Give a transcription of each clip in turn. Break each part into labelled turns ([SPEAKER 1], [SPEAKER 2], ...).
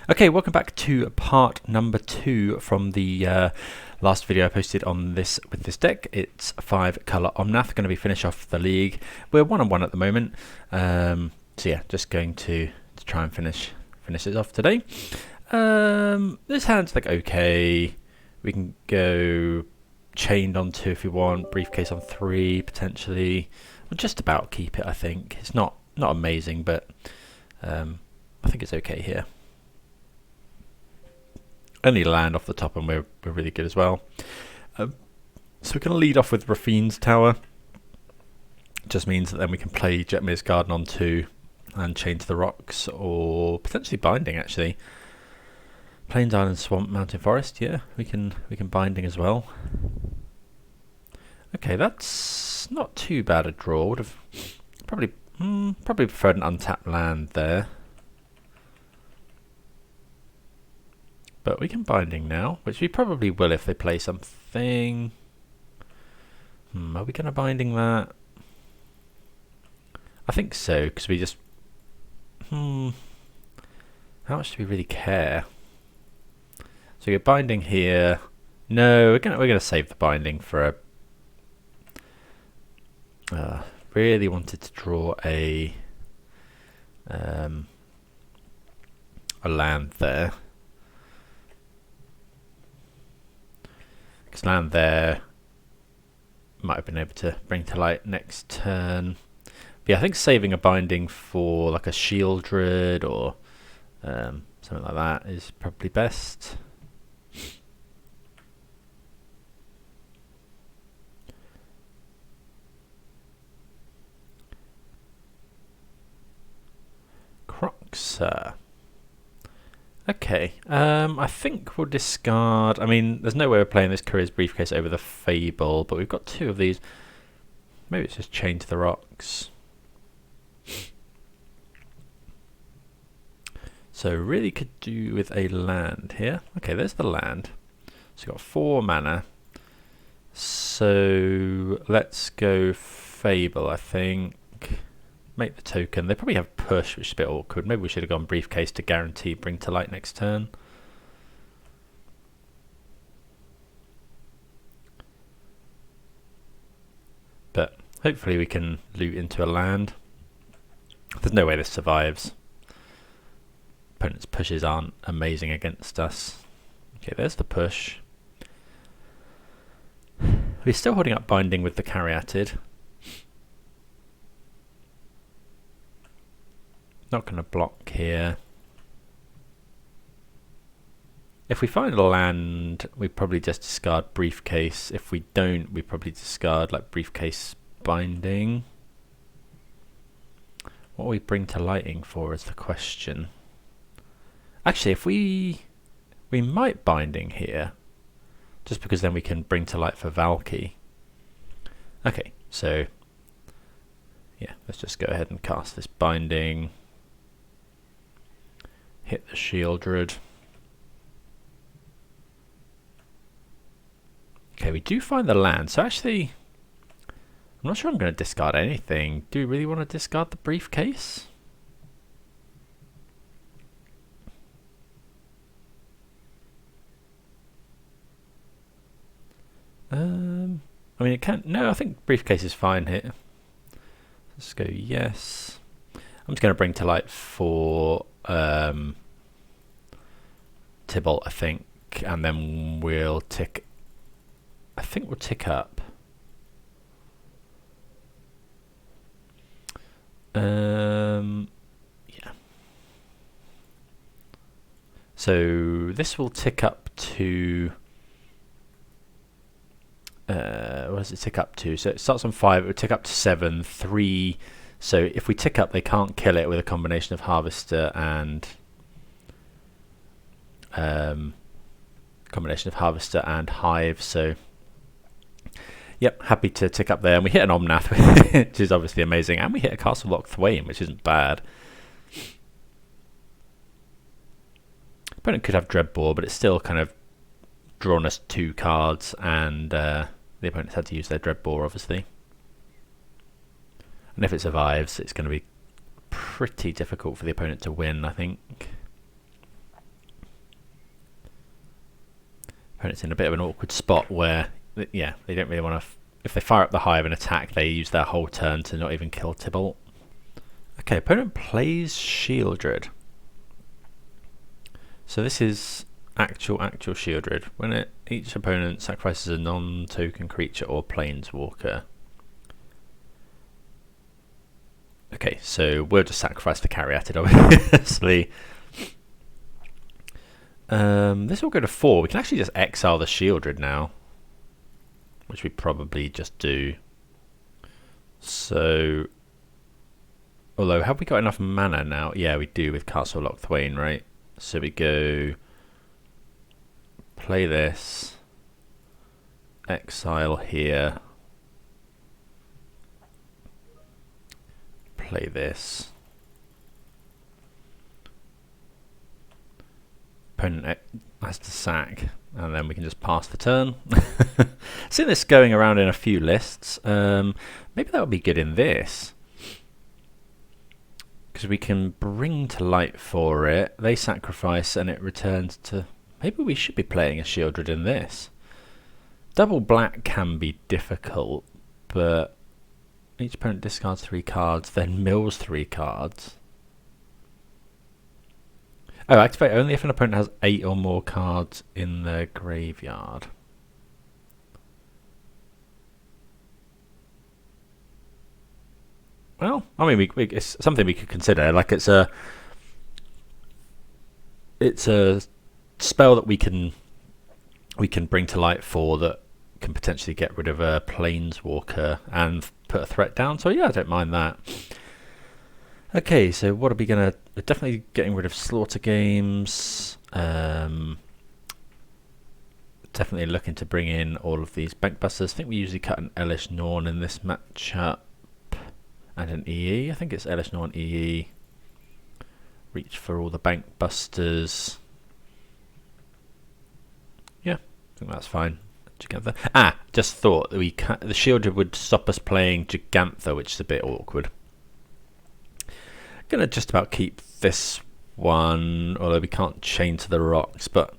[SPEAKER 1] Okay, welcome back to part number 2 from the last video I posted on this with this deck. It's 5-colour Omnath, going to be finish off the league. We're 1-1 at the moment, so yeah, just going to try and finish it off today. This hand's like okay. We can go chained on 2 if we want, briefcase on 3 potentially. We'll just about keep it, I think. It's not amazing, but I think it's okay here. Only land off the top and we're really good as well. So we're going to lead off with Raffine's Tower. Just means that then we can play Jetmir's Garden on 2 and chain to the rocks, or potentially binding actually. Plains, Island, Swamp, Mountain, Forest, yeah, we can binding as well. Okay, that's not too bad a draw. Would have probably preferred an untapped land there. But we can binding now, which we probably will if they play something. Are we going to binding that? I think so, because we just... How much do we really care? So you're binding here. No, we're gonna save the binding for a... really wanted to draw a land there. Land there might have been able to bring to light next turn. But yeah, I think saving a binding for like a Shieldred or something like that is probably best. Croxer. Okay, I think we'll discard... I mean, there's no way we're playing this Courier's Briefcase over the Fable, but we've got 2 of these. Maybe it's just chain to the rocks. So really could do with a land here. Okay, there's the land. So we've got 4 mana. So let's go Fable, I think. Make the token. They probably have push, which is a bit awkward. Maybe we should have gone briefcase to guarantee bring to light next turn. But hopefully we can loot into a land. There's no way this survives. Opponent's pushes aren't amazing against us. Okay, there's the push. We're still holding up binding with the Caryatid. Not going to block here. If we find a land, we probably just discard briefcase. If we don't, we probably discard like briefcase binding. What we bring to lighting for is the question. Actually, if we might binding here, just because then we can bring to light for Valki. Okay, so yeah, let's just go ahead and cast this binding. Hit the Shieldred. Okay, we do find the land. So actually, I'm not sure I'm going to discard anything. Do we really want to discard the briefcase? I mean, it can't. No, I think briefcase is fine here. Let's go yes. I'm just going to bring to light for Tybalt, I think, and then we'll tick. I think we'll tick up. Yeah. So this will tick up to. What does it tick up to? So it starts on 5. It will tick up to 7, 3. So if we tick up, they can't kill it with a combination of Harvester and Hive. So yep, happy to tick up there. And we hit an Omnath, which is obviously amazing. And we hit a Castle Lock Thwain, which isn't bad. Opponent could have Dreadbore, but it's still kind of drawn us 2 cards, and the opponent's had to use their Dreadbore, obviously. And if it survives, it's going to be pretty difficult for the opponent to win, I think. Opponent's in a bit of an awkward spot where, yeah, they don't really want to. If they fire up the Hive and attack, they use their whole turn to not even kill Tibalt. Okay, opponent plays Shieldred. So this is actual Shieldred. When each opponent sacrifices a non-token creature or planeswalker. Okay, so we'll just sacrifice the Caryatid, obviously. This will go to 4. We can actually just exile the Shieldred now, which we probably just do. So, although, have we got enough mana now? Yeah, we do with Castle Loch Thwain, right? So we go play this, exile here, play this. Opponent has to sack, and then we can just pass the turn. Seen this going around in a few lists. Maybe that would be good in this, because we can bring to light for it. They sacrifice, and it returns to. Maybe we should be playing a Shieldred in this. Double black can be difficult, but each opponent discards 3 cards, then mills 3 cards. Oh, activate only if an opponent has 8 or more cards in their graveyard. Well, I mean, it's something we could consider. Like it's a spell that we can bring to light for that can potentially get rid of a planeswalker and put a threat down. So yeah, I don't mind that. Okay, so what are we gonna? We're definitely getting rid of Slaughter Games. Definitely looking to bring in all of these Bankbusters. I think we usually cut an Elesh Norn in this matchup, and an EE. I think it's Elesh Norn EE. Reach for all the Bankbusters. Yeah, I think that's fine. Gigantha. Just thought that the Shieldred would stop us playing Gigantha, which is a bit awkward. Gonna just about keep this one, although we can't chain to the rocks, but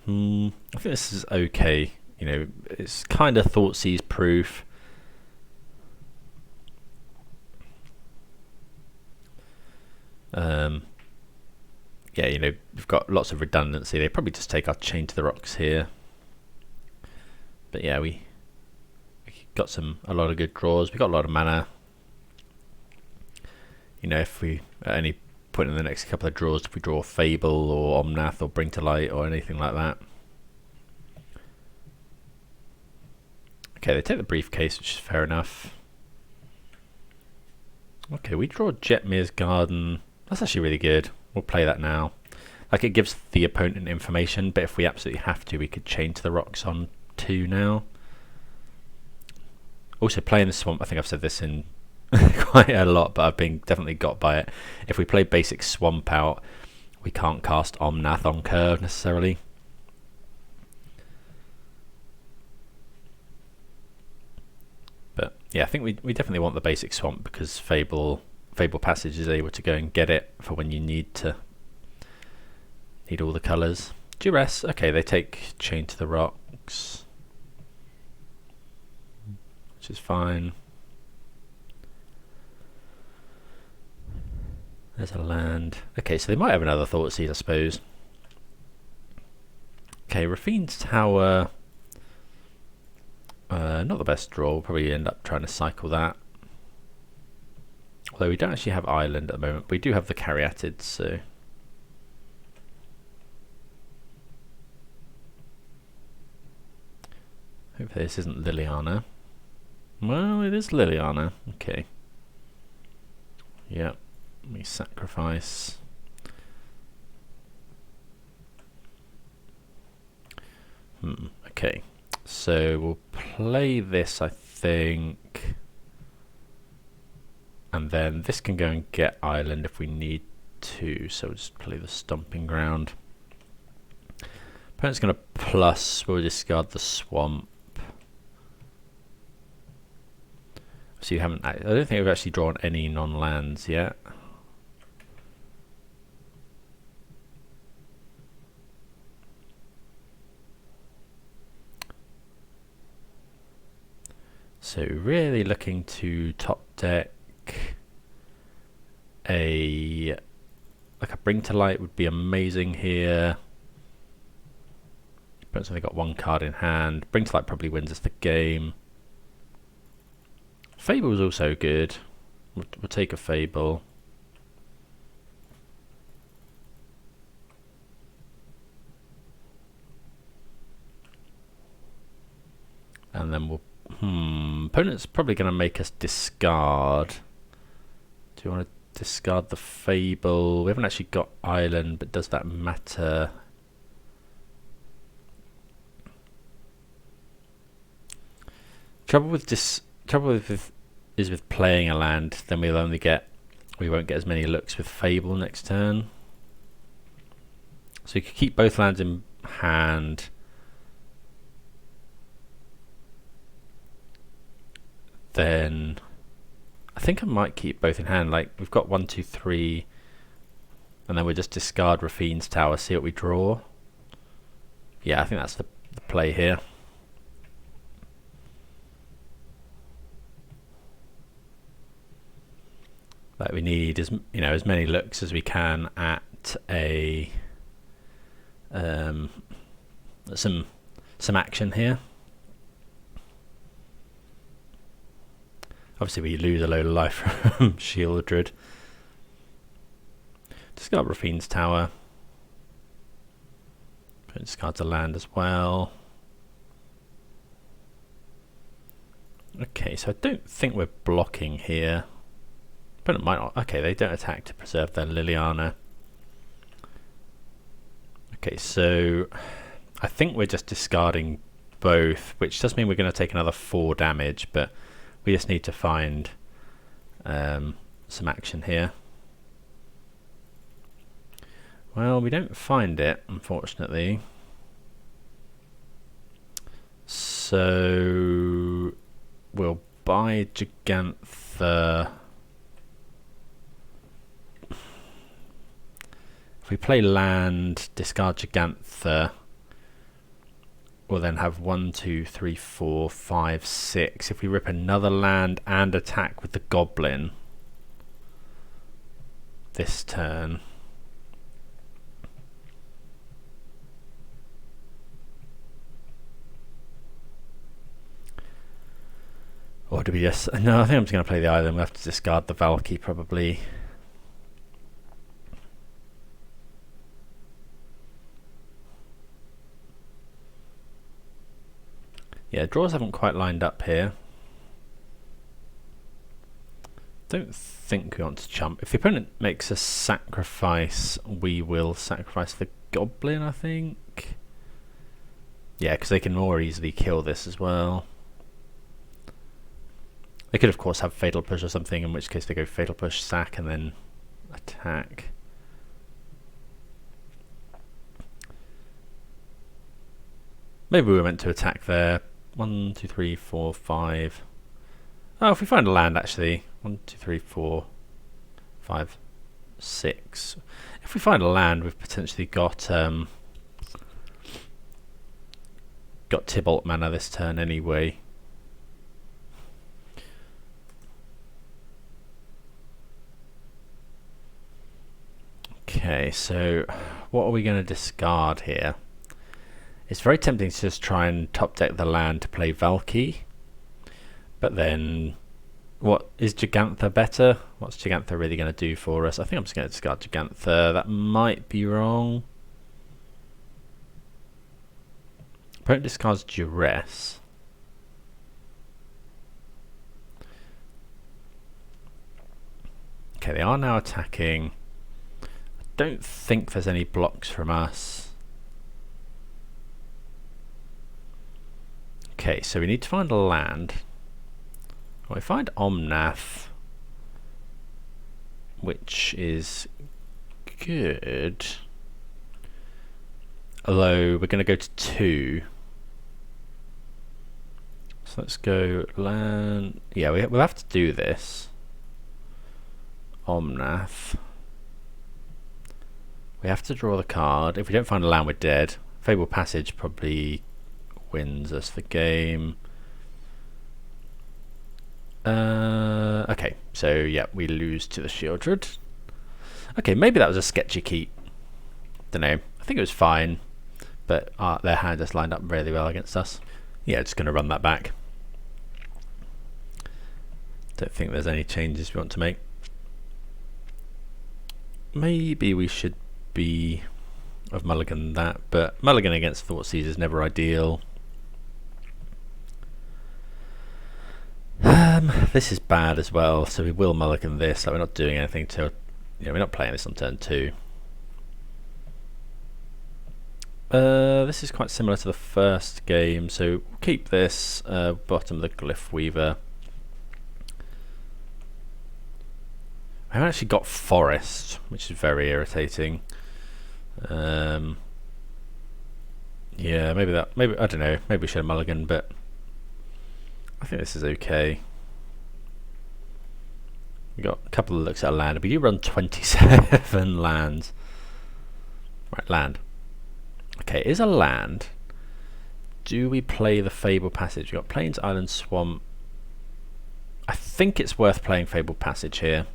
[SPEAKER 1] I think this is okay. You know, it's kind of Thoughtseize proof. Yeah, you know, we've got lots of redundancy. They probably just take our chain to the rocks here. But yeah, we got a lot of good draws. We got a lot of mana. You know, if we at any point in the next couple of draws, if we draw Fable or Omnath or Bring to Light or anything like that. Okay, they take the Briefcase, which is fair enough. Okay, we draw Jetmir's Garden. That's actually really good. We'll play that now. Like, it gives the opponent information, but if we absolutely have to, we could chain to the rocks on 2 now. Also, playing the Swamp, I think I've said this in quite a lot, but I've been definitely got by it. If we play basic Swamp out, we can't cast Omnath on curve necessarily. But yeah, I think we definitely want the basic Swamp because Fabled Passage is able to go and get it for when you need all the colours. Duress, okay, they take Chain to the Rocks, which is fine. There's a land. Okay, so they might have another Thoughtseize, I suppose. Okay, Raffine's Tower. Not the best draw. We'll probably end up trying to cycle that. Although we don't actually have Island at the moment. We do have the Caryatid, so... Hopefully this isn't Liliana. Well, it is Liliana. Okay. Yep. We sacrifice. Okay. So we'll play this, I think. And then this can go and get Island if we need to. So we'll just play the Stomping Ground. Opponent's going to plus. We'll discard the Swamp. So you haven't. I don't think we've actually drawn any non-lands yet. So really looking to top deck a Bring to Light would be amazing here. Opponent's only got one card in hand. Bring to Light probably wins us the game. Fable is also good. We'll take a Fable. And then we'll... opponent's probably going to make us discard. Do you want to discard the Fable? We haven't actually got Island, but does that matter? Trouble is with playing a land, then we won't get as many looks with Fable next turn. So you could keep both lands in hand. Then I think I might keep both in hand. Like we've got 1, 2, 3, and then we'll just discard Raffine's Tower, see what we draw. Yeah, I think that's the play here. Like we need as many looks as we can at a some action here. Obviously we lose a load of life from Shieldred. Discard Raffine's Tower. Discard the land as well. Okay, so I don't think we're blocking here. Opponent might not. Okay, they don't attack to preserve their Liliana. Okay, so I think we're just discarding both, which does mean we're going to take another 4 damage, but we just need to find some action here. Well, we don't find it, unfortunately. So we'll buy Gigantha. If we play land, discard Gigantha, we'll then have 1, 2, 3, 4, 5, 6. If we rip another land and attack with the Goblin this turn, or do we just... No, I think I'm just going to play the island. We'll have to discard the Valki probably. Yeah, draws haven't quite lined up here. Don't think we want to chump. If the opponent makes a sacrifice, we will sacrifice the Goblin, I think. Yeah, because they can more easily kill this as well. They could, of course, have Fatal Push or something, in which case they go Fatal Push, sack, and then attack. Maybe we were meant to attack there. 1, 2, 3, 4, 5. Oh, if we find a land, actually. 1, 2, 3, 4, 5, 6. If we find a land, we've potentially got Tybalt mana this turn anyway. Okay, so what are we going to discard here? It's very tempting to just try and top deck the land to play Valki. But then, what is Gigantha better? What's Gigantha really going to do for us? I think I'm just going to discard Gigantha. That might be wrong. Opponent discards Duress. Okay, they are now attacking. I don't think there's any blocks from us. Okay, so we need to find a land. Well, we find Omnath, which is good. Although we're going to go to 2. So let's go land. Yeah, we'll have to do this. Omnath. We have to draw the card. If we don't find a land, we're dead. Fabled Passage probably wins us the game. Okay, so yeah, we lose to the Shieldred. Okay, maybe that was a sketchy keep. Don't know. I think it was fine, but their hand just lined up really well against us. Yeah, just going to run that back. Don't think there's any changes we want to make. Maybe we should be of mulligan that, but mulligan against Thoughtseize is never ideal. This is bad as well, so we will mulligan this. Like, we're not doing anything till, we're not playing this on turn 2. This is quite similar to the first game, so we'll keep this, bottom of the Glyphweaver. I haven't actually got Forest, which is very irritating. Yeah, maybe I don't know, maybe we should have mulligan, but I think this is okay. We got a couple of looks at a land. We do run 27 lands. Right, land. Okay, is a land. Do we play the Fabled Passage? We've got Plains, Island, Swamp. I think it's worth playing Fabled Passage here.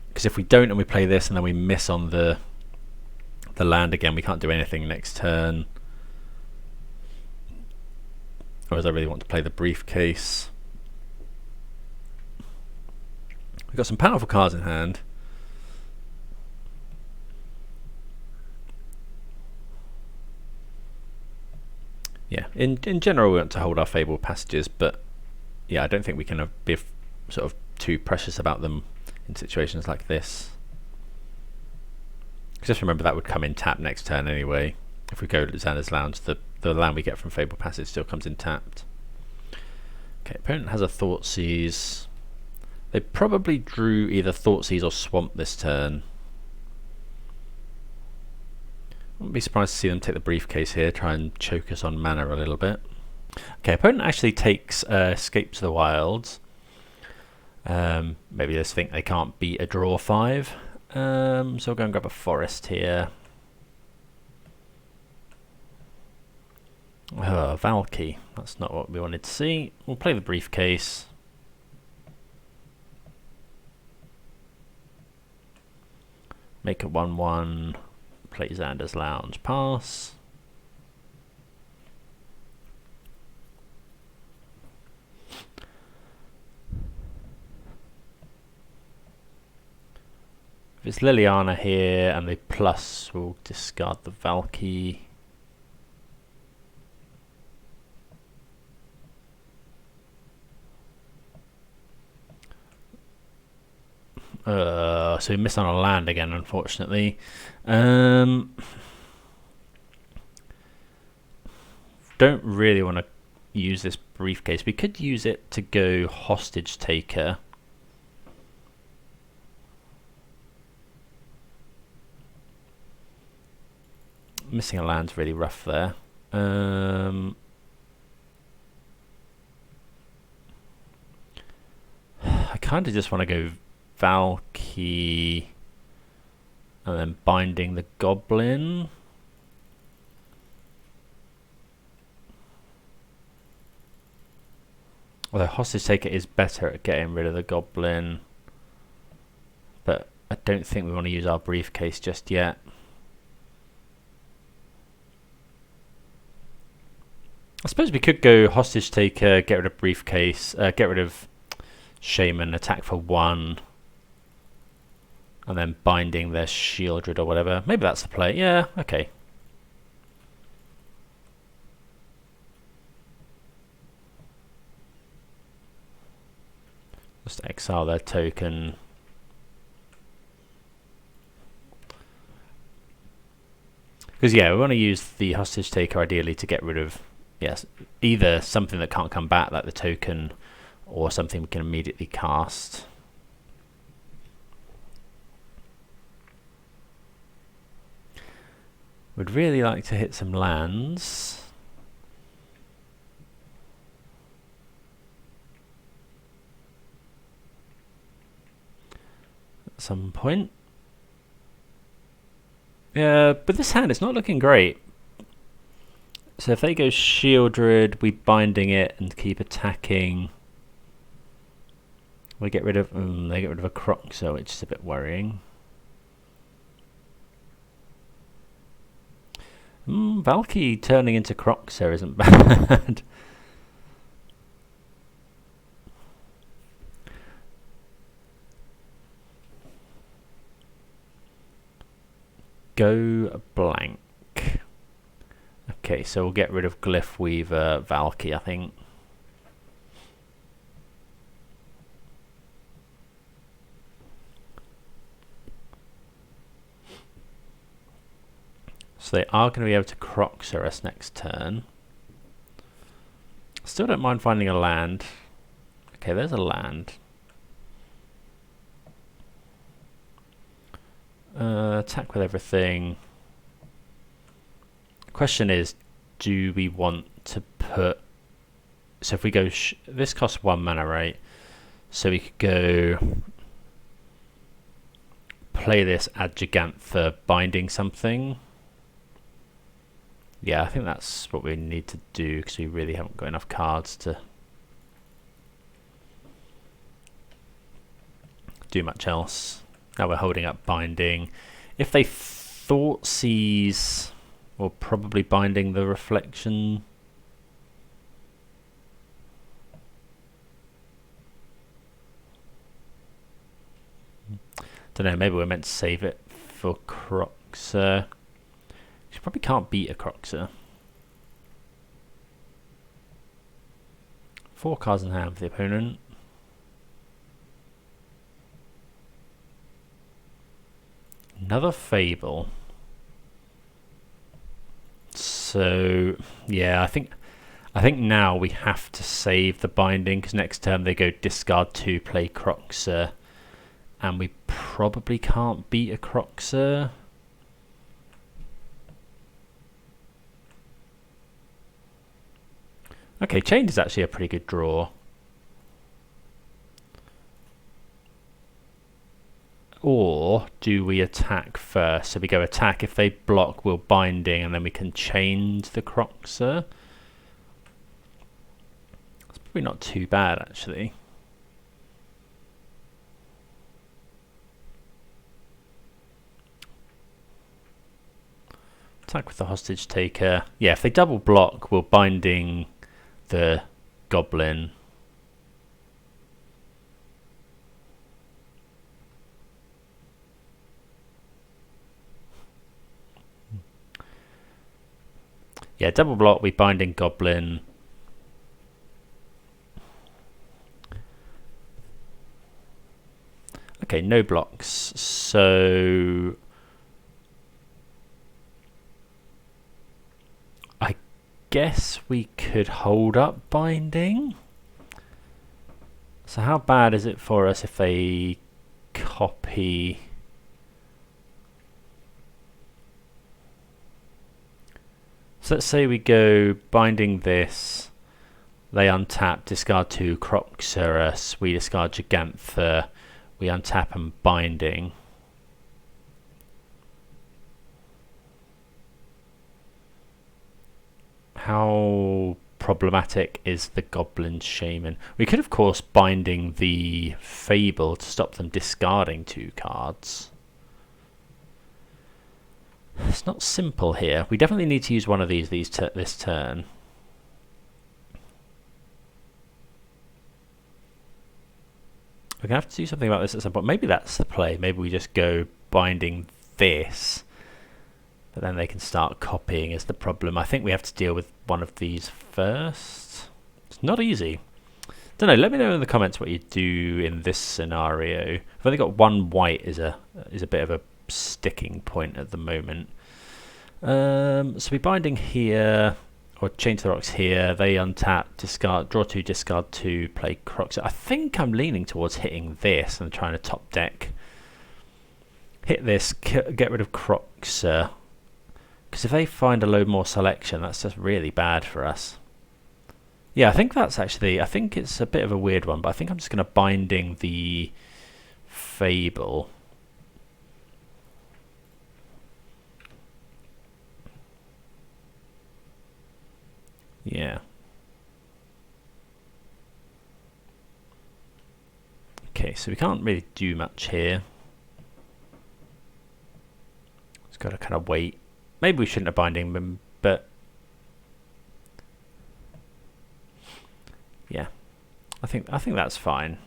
[SPEAKER 1] Because if we don't and we play this and then we miss on the land again, we can't do anything next turn. Whereas I really want to play the Briefcase. We've got some powerful cards in hand. Yeah, in general we want to hold our Fabled Passages, but yeah, I don't think we can be sort of too precious about them in situations like this. Just remember that would come in tap next turn anyway. If we go to Xander's Lounge, the land we get from Fabled Passage still comes in tapped. Okay, opponent has a Thoughtseize. They probably drew either Thoughtseize or Swamp this turn. Wouldn't be surprised to see them take the Briefcase here, try and choke us on mana a little bit. Okay, opponent actually takes Escape to the Wilds. Maybe they just think they can't beat a draw 5. So we'll go and grab a Forest here. Valki. That's not what we wanted to see. We'll play the Briefcase. Make a 1/1. Play Xander's Lounge. Pass. If it's Liliana here and the plus, we'll discard the Valki. So we miss on a land again, unfortunately. Don't really want to use this Briefcase. We could use it to go Hostage Taker. Missing a land's really rough there. I kind of just want to go Valki and then Binding the Goblin. Although Hostage Taker is better at getting rid of the Goblin, but I don't think we want to use our Briefcase just yet. I suppose we could go Hostage Taker, get rid of Briefcase, get rid of Shaman, attack for 1, and then Binding their Shieldred or whatever. Maybe that's the play. Yeah, okay. Just exile their token. Because yeah, we want to use the Hostage Taker ideally to get rid of, yes, either something that can't come back like the token, or something we can immediately cast. Would really like to hit some lands. At some point. Yeah, but this hand is not looking great. So if they go Shieldred, we binding it and keep attacking. We get rid of. They get rid of a Croxer, which is a bit worrying. Valki turning into Croxer isn't bad. Go blank. Okay, so we'll get rid of Glyphweaver, Valki, I think. So they are going to be able to Croxer us next turn. Still don't mind finding a land. Okay, there's a land. Attack with everything. Question is, do we want to put... So if we go... this costs 1 mana, right? So we could go... play this, add Gigantha, binding something. Yeah, I think that's what we need to do, because we really haven't got enough cards to do much else. Now we're holding up binding. If they thought seize, we're probably binding the reflection. Don't know, maybe we're meant to save it for Croxer. You probably can't beat a Croxer. 4 cards in hand for the opponent. Another Fable. So yeah, I think now we have to save the binding, because next turn they go discard 2, play Croxer, and we probably can't beat a Croxer. Okay, Chained is actually a pretty good draw. Or do we attack first? So we go attack. If they block, we'll binding, and then we can change the Croxer. It's probably not too bad, actually. Attack with the Hostage Taker. Yeah, if they double block, we'll binding the Goblin. Yeah, double block, we binding Goblin. Okay, no blocks. So I guess we could hold up binding. So how bad is it for us if they copy? So let's say we go binding this, they untap, discard 2, Croxer, we discard Gigantha, we untap and binding. How problematic is the Goblin Shaman? We could of course binding the Fable to stop them discarding 2 cards. It's not simple here. We definitely need to use one of these this turn. We're gonna have to do something about this at some point. Maybe that's the play. Maybe we just go binding this, but then they can start copying is the problem. I think we have to deal with one of these first. It's not easy. Don't know. Let me know in the comments what you do in this scenario. I've only got 1 white is a bit of a sticking point at the moment. So we binding here, or change the rocks here. They untap, discard, draw 2, discard 2, play Croxer. I think I'm leaning towards hitting this and trying to top deck. Hit this, get rid of Croxer. Because if they find a load more selection, that's just really bad for us. Yeah, I think that's actually, I think it's a bit of a weird one, but I think I'm just going to binding the Fable. so we can't really do much here. Just got to kind of wait. Maybe we shouldn't have binding them, but yeah, I think that's fine.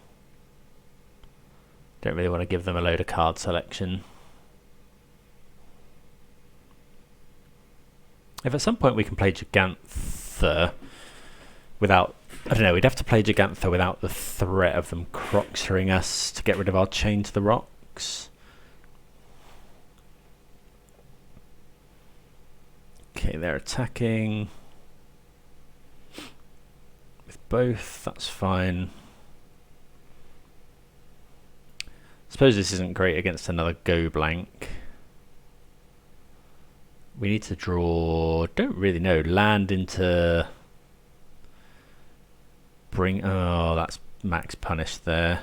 [SPEAKER 1] Don't really want to give them a load of card selection. If at some point we can play Gigantha without, I don't know, we'd have to play Gigantha without the threat of them Croxering us to get rid of our Chain to the Rocks. Okay, they're attacking with both, that's fine. Suppose this isn't great against another Go Blank. We need to draw, don't really know, land into bring, oh, that's max punish there.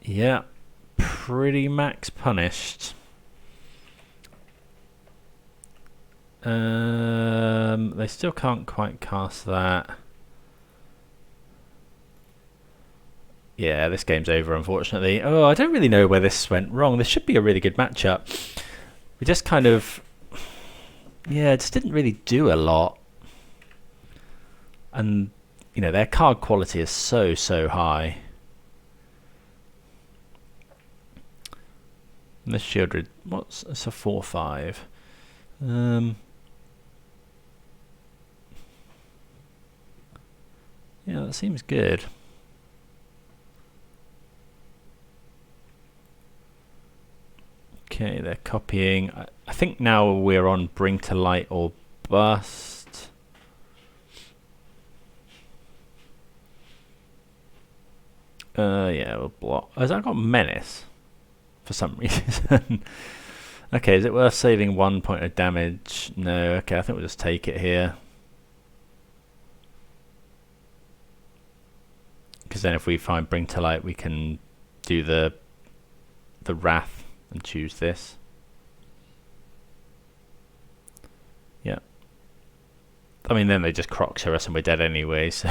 [SPEAKER 1] Yeah, pretty max punished. They still can't quite cast that. Yeah, this game's over, unfortunately. Oh, I don't really know where this went wrong. This should be a really good matchup. We just kind of, yeah, just didn't really do a lot. And, you know, their card quality is so, so high. And this shielded, what's, it's a 4/5. Yeah, that seems good. Okay, they're copying. I think now we're on Bring to Light or Bust. Yeah, we'll block. Has that got Menace? For some reason. Okay, is it worth saving 1 point of damage? No, okay, I think we'll just take it here. Because then if we find Bring to Light, we can do the Wrath and choose this. Yeah. I mean, then they just Croxer us and we're dead anyway, so...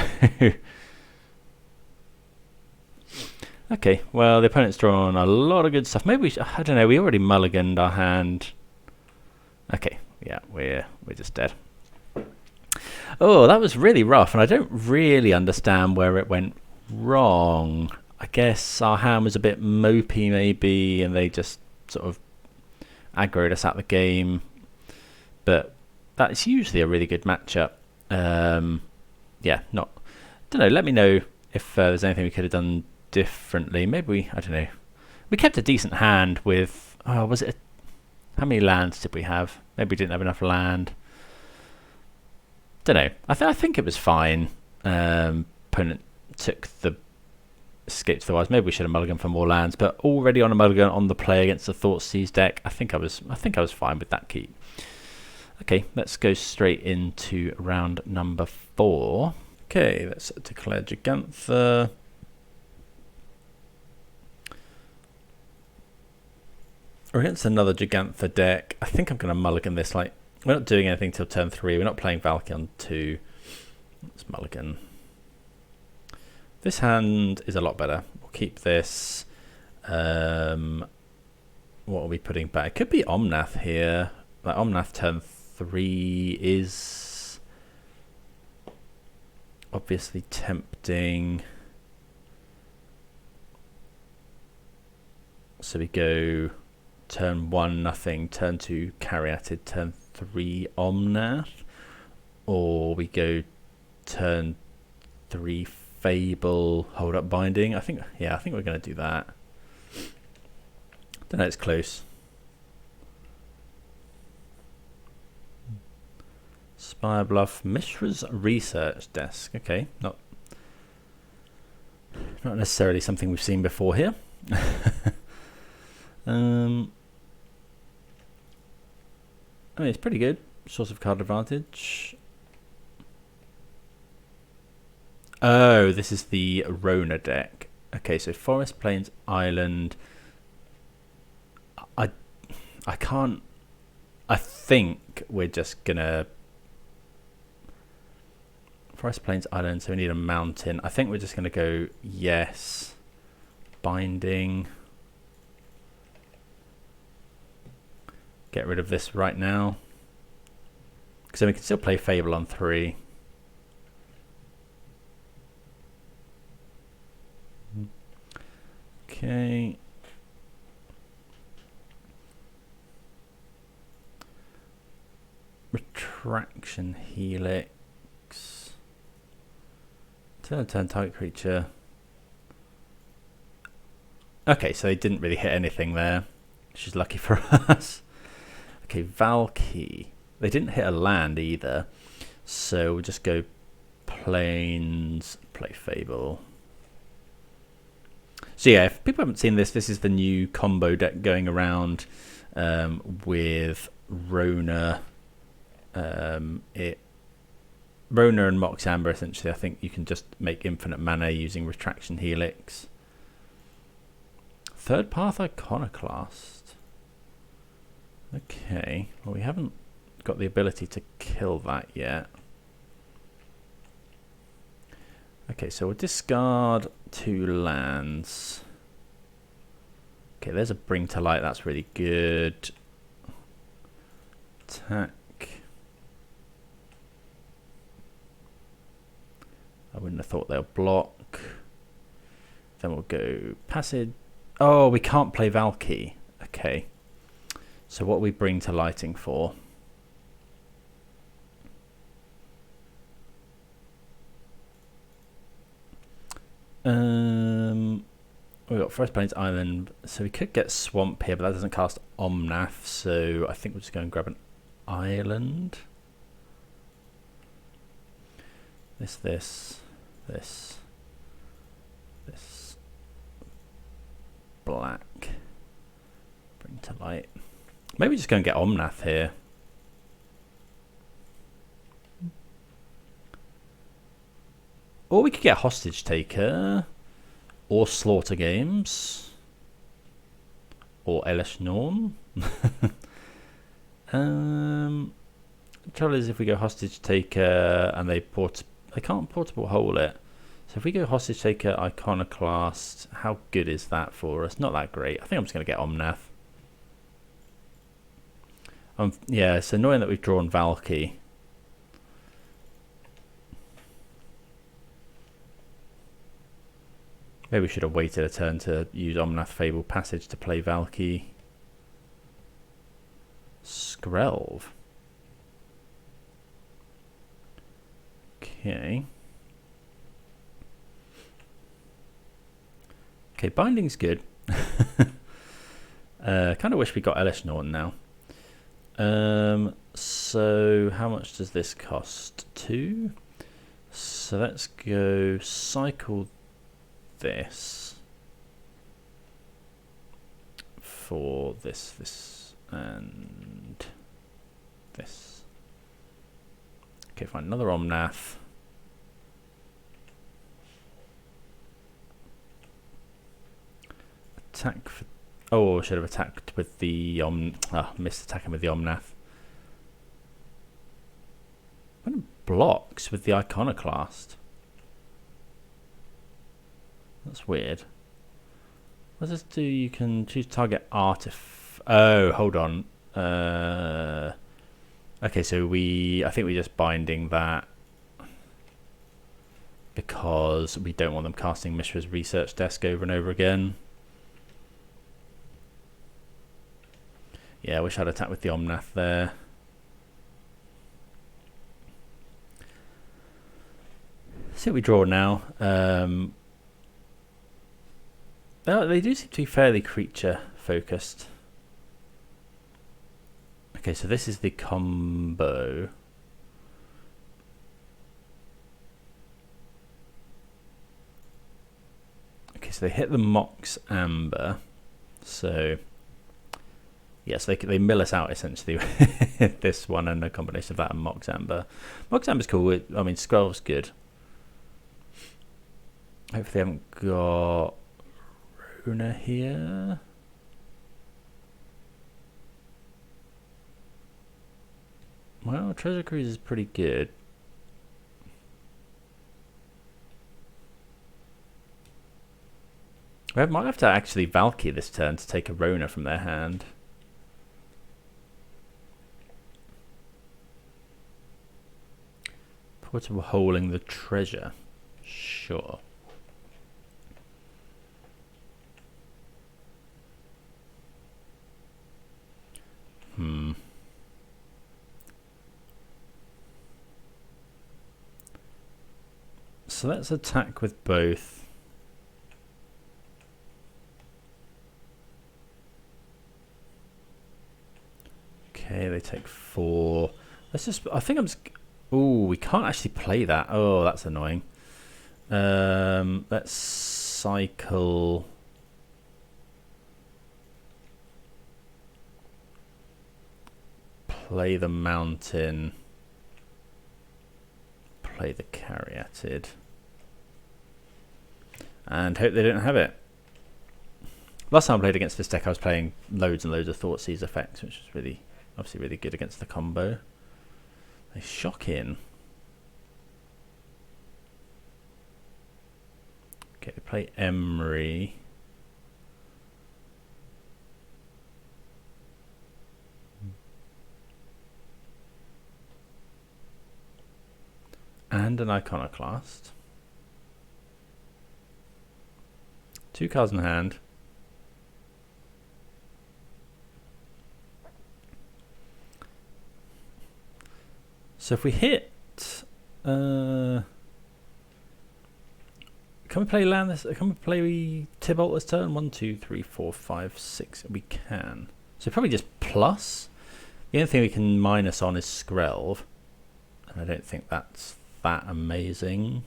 [SPEAKER 1] Okay, well, the opponent's drawn a lot of good stuff. Maybe we I don't know, we already mulliganed our hand. Okay, yeah, we're just dead. Oh, that was really rough, and I don't really understand where it went wrong. I guess our hand was a bit mopey maybe, and they just sort of aggroed us out the game. But that's usually a really good matchup. Yeah, not... don't know, let me know if there's anything we could have done differently. Maybe I don't know. We kept a decent hand with, oh, was it how many lands did we have? Maybe we didn't have enough land. Don't know. I think it was fine. Opponent took the Escape to the Wilds. Maybe we should have mulliganed for more lands, but already on a mulligan on the play against the Thoughtseize deck, I think I was fine with that keep. Okay, let's go straight into round number 4. Okay, let's declare Gigantha. We're against another Gigantha deck. I think I'm going to mulligan this. Like, we're not doing anything till turn 3. We're not playing Valki on 2. Let's mulligan. This hand is a lot better. We'll keep this. What are we putting back? It could be Omnath here. Like, Omnath turn 3 is obviously tempting. So we go turn 1 nothing, turn 2 Caryatid, turn 3 Omnath, or we go turn 3 Fable, hold up Binding. I think we're going to do that. Don't know, it's close. Spire Bluff, Mishra's Research Desk. Okay, not necessarily something we've seen before here. I mean, it's pretty good. Source of card advantage. Oh, this is the Rona deck. Okay, so Forest, Plains, Island. I can't... I think we're just gonna Forest Plains Island, so we need a mountain. I think we're just going to go yes. Binding. Get rid of this right now. Because then we can still play Fable on 3. Okay. Retraction Helix. Turn target creature. Okay, so they didn't really hit anything there, which is lucky for us. Okay, Valki. They didn't hit a land either, so we'll just go plains, play Fable. So yeah, if people haven't seen this, this is the new combo deck going around with Rona. Rona and Mox Amber, essentially. I think you can just make infinite mana using Retraction Helix. Third Path Iconoclast. Okay, well, we haven't got the ability to kill that yet. Okay, so we'll discard 2 lands. Okay, there's a Bring to Light, that's really good. Attack. I wouldn't have thought they'll block. Then we'll go Passage. Oh, we can't play Valki. Okay. So what we Bring to Lighting for? We got Forest Plains Island, so we could get Swamp here, but that doesn't cast Omnath, so I think we'll just go and grab an island. This. Black. Bring to Light. Maybe just go and get Omnath here. Or we could get Hostage Taker. Or Slaughter Games. Or Elesh Norn. Trouble is if we go Hostage Taker and they can't Portable Hole it. So if we go Hostage Taker, Iconoclast, how good is that for us? Not that great. I think I'm just going to get Omnath. Yeah, it's annoying that we've drawn Valki. Maybe we should have waited a turn to use Omnath Fabled Passage to play Valki. Skrelv. Okay. Okay, Binding's good. Kind of wish we got Elesh Norn now. So how much does this cost? 2. So let's go cycle this for this and this. Okay, fine. Another Omnath. Attack for. Oh, I should have attacked with the missed attacking with the Omnath. What blocks with the Iconoclast? That's weird. What does this do? You can choose target artifact. Oh, hold on. Okay, so I think we're just binding that because we don't want them casting Mishra's Research Desk over and over again. Yeah, I wish I'd attacked with the Omnath there. See what we draw now. They do seem to be fairly creature focused. Okay, so this is the combo. Okay, so they hit the Mox Amber. So yes, they mill us out essentially with this one and a combination of that and Mox Amber. Mox Amber's cool. I mean, Scroll's good. Hopefully they haven't got Rona here. Well, Treasure Cruise is pretty good. We might have to actually Valki this turn to take a Rona from their hand. Portable holding the treasure. Sure. So let's attack with both. Okay, they take 4. Let's just, I think I'm just, ooh, we can't actually play that. Oh, that's annoying. Let's cycle. Play the mountain. Play the Caryatid. And hope they don't have it. Last time I played against this deck, I was playing loads and loads of Thoughtseize effects, which was really, obviously really good against the combo. They shock in. Okay, they play Emery. And an Iconoclast. 2 cards in hand. So if we hit, can we play land this? Can we play Tibalt this turn? 1, 2, 3, 4, 5, 6. We can. So probably just plus. The only thing we can minus on is Skrelv, and I don't think that's that amazing.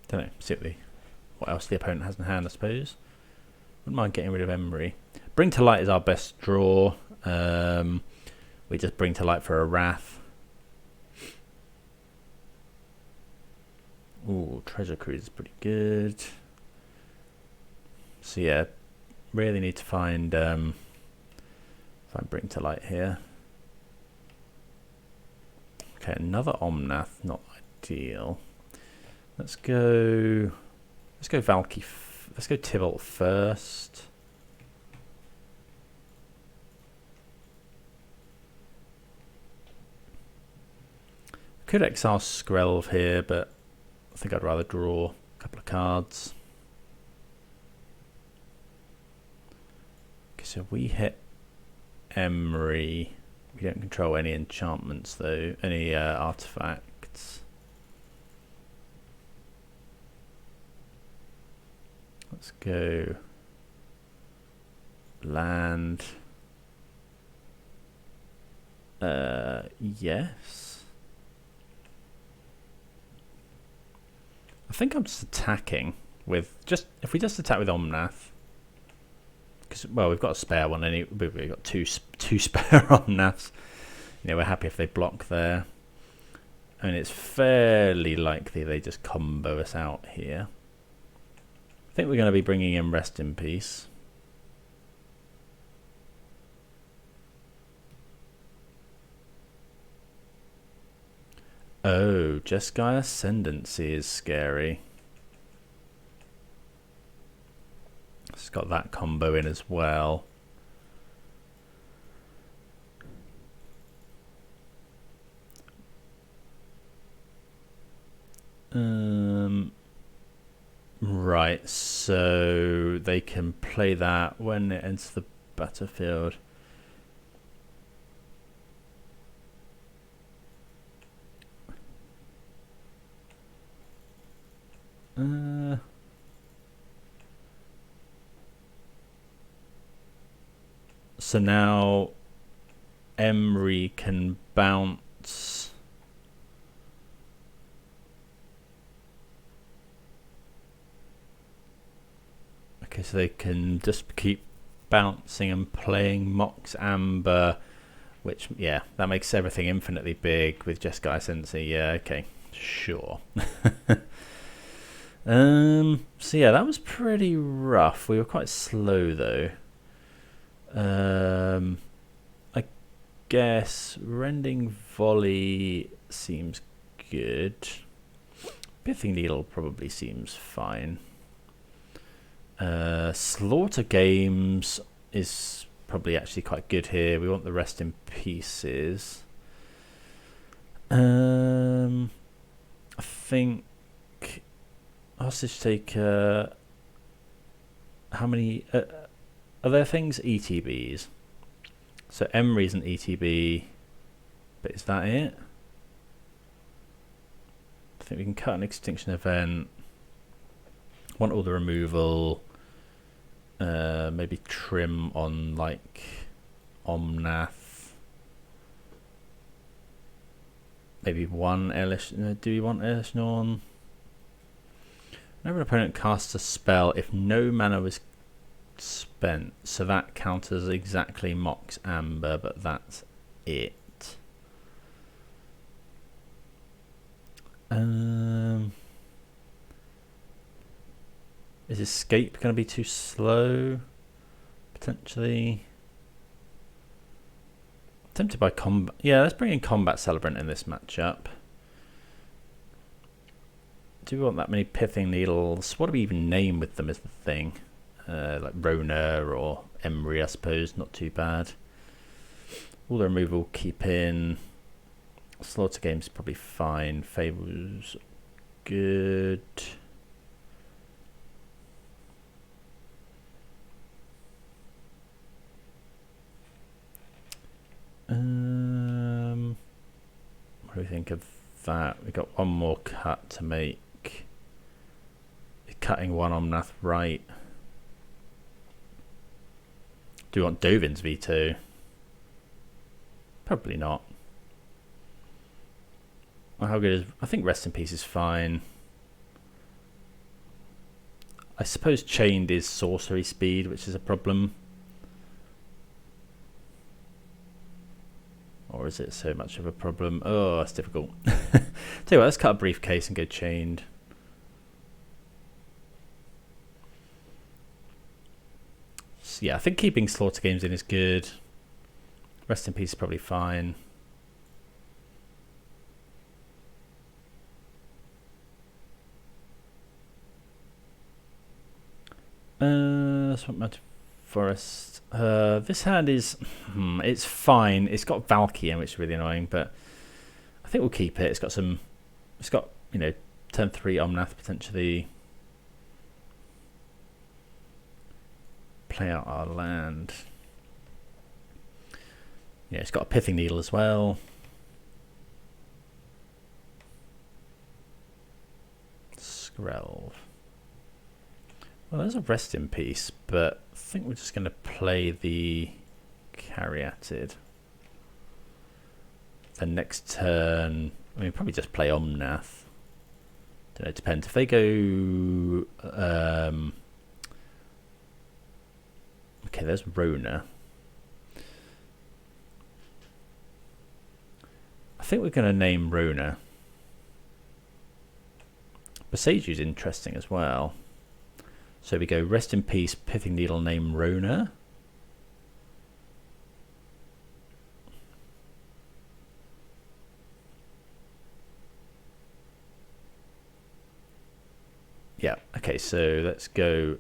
[SPEAKER 1] Don't know. See what else the opponent has in hand, I suppose. Wouldn't mind getting rid of Emery. Bring to Light is our best draw. We just bring to light for a Wrath. Ooh, Treasure Cruise is pretty good. So yeah, really need to find Bring to Light here. Okay, another Omnath, not ideal. Let's go Valki. Let's go Tibalt first. Could exile Skrelv here, but I think I'd rather draw a couple of cards. Okay, so we hit Emery. We don't control any enchantments though, any artifacts. Let's go land. Yes. I think I'm just attacking with if we just attack with Omnath, because well we've got a spare one anyway. We've got two spare Omnaths. You know, we're happy if they block there, and it's fairly likely they just combo us out here. I think we're going to be bringing in Rest in Peace. Oh, Jeskai Ascendancy is scary. It's got that combo in as well. Right, so they can play that when it enters the battlefield. So now Emery can bounce. Okay, so they can just keep bouncing and playing Mox Amber, which, yeah, that makes everything infinitely big with Jeskai Ascendancy. Yeah, okay, sure. So yeah, that was pretty rough. We were quite slow though. I guess Rending Volley seems good. Pithing Needle probably seems fine. Slaughter Games is probably actually quite good here. We want the rest in pieces. I think Hostage Taker. How many are there things ETBs? So Emery's an ETB, but is that it? I think we can cut an Extinction Event. Want all the removal. Maybe trim on like Omnath. Maybe one Elesh. Do we want Elesh Norn? Whenever an opponent casts a spell, if no mana was spent, so that counters exactly Mox Amber, but that's it. Is Escape going to be too slow? Potentially. Tempted by combat. Yeah, let's bring in Combat Celebrant in this matchup. Do we want that many Pithing Needles? What do we even name with them is the thing. Like Rona or Emery, I suppose. Not too bad. All the removal keep in. Slaughter Game's probably fine. Fable's good. What do we think of that? We got one more cut to make. Cutting one Omnath right. Do we want Dovin's Veto? Probably not. Well, how good is... I think Rest in Peace is fine. I suppose Chained is sorcery speed, which is a problem. Or is it so much of a problem? Oh, that's difficult. Tell you what, let's cut a Briefcase and go Chained. So yeah, I think keeping Slaughter Games in is good. Rest in Peace is probably fine. Swamp Forest. This hand is, it's fine. It's got Valki in, which is really annoying, but I think we'll keep it. It's got some, you know, turn 3 Omnath potentially. Play out our land. Yeah, it's got a Pithing Needle as well. Skrelv. Well, there's a Rest in Peace, but I think we're just going to play the Caryatid. Then next turn, I mean, probably just play Omnath. Don't know, it depends. If they go... okay, there's Rona. I think we're going to name Rona. Boseiju's interesting as well. So we go Rest in Peace, Pithing Needle, name Rona. Yeah, okay, so let's go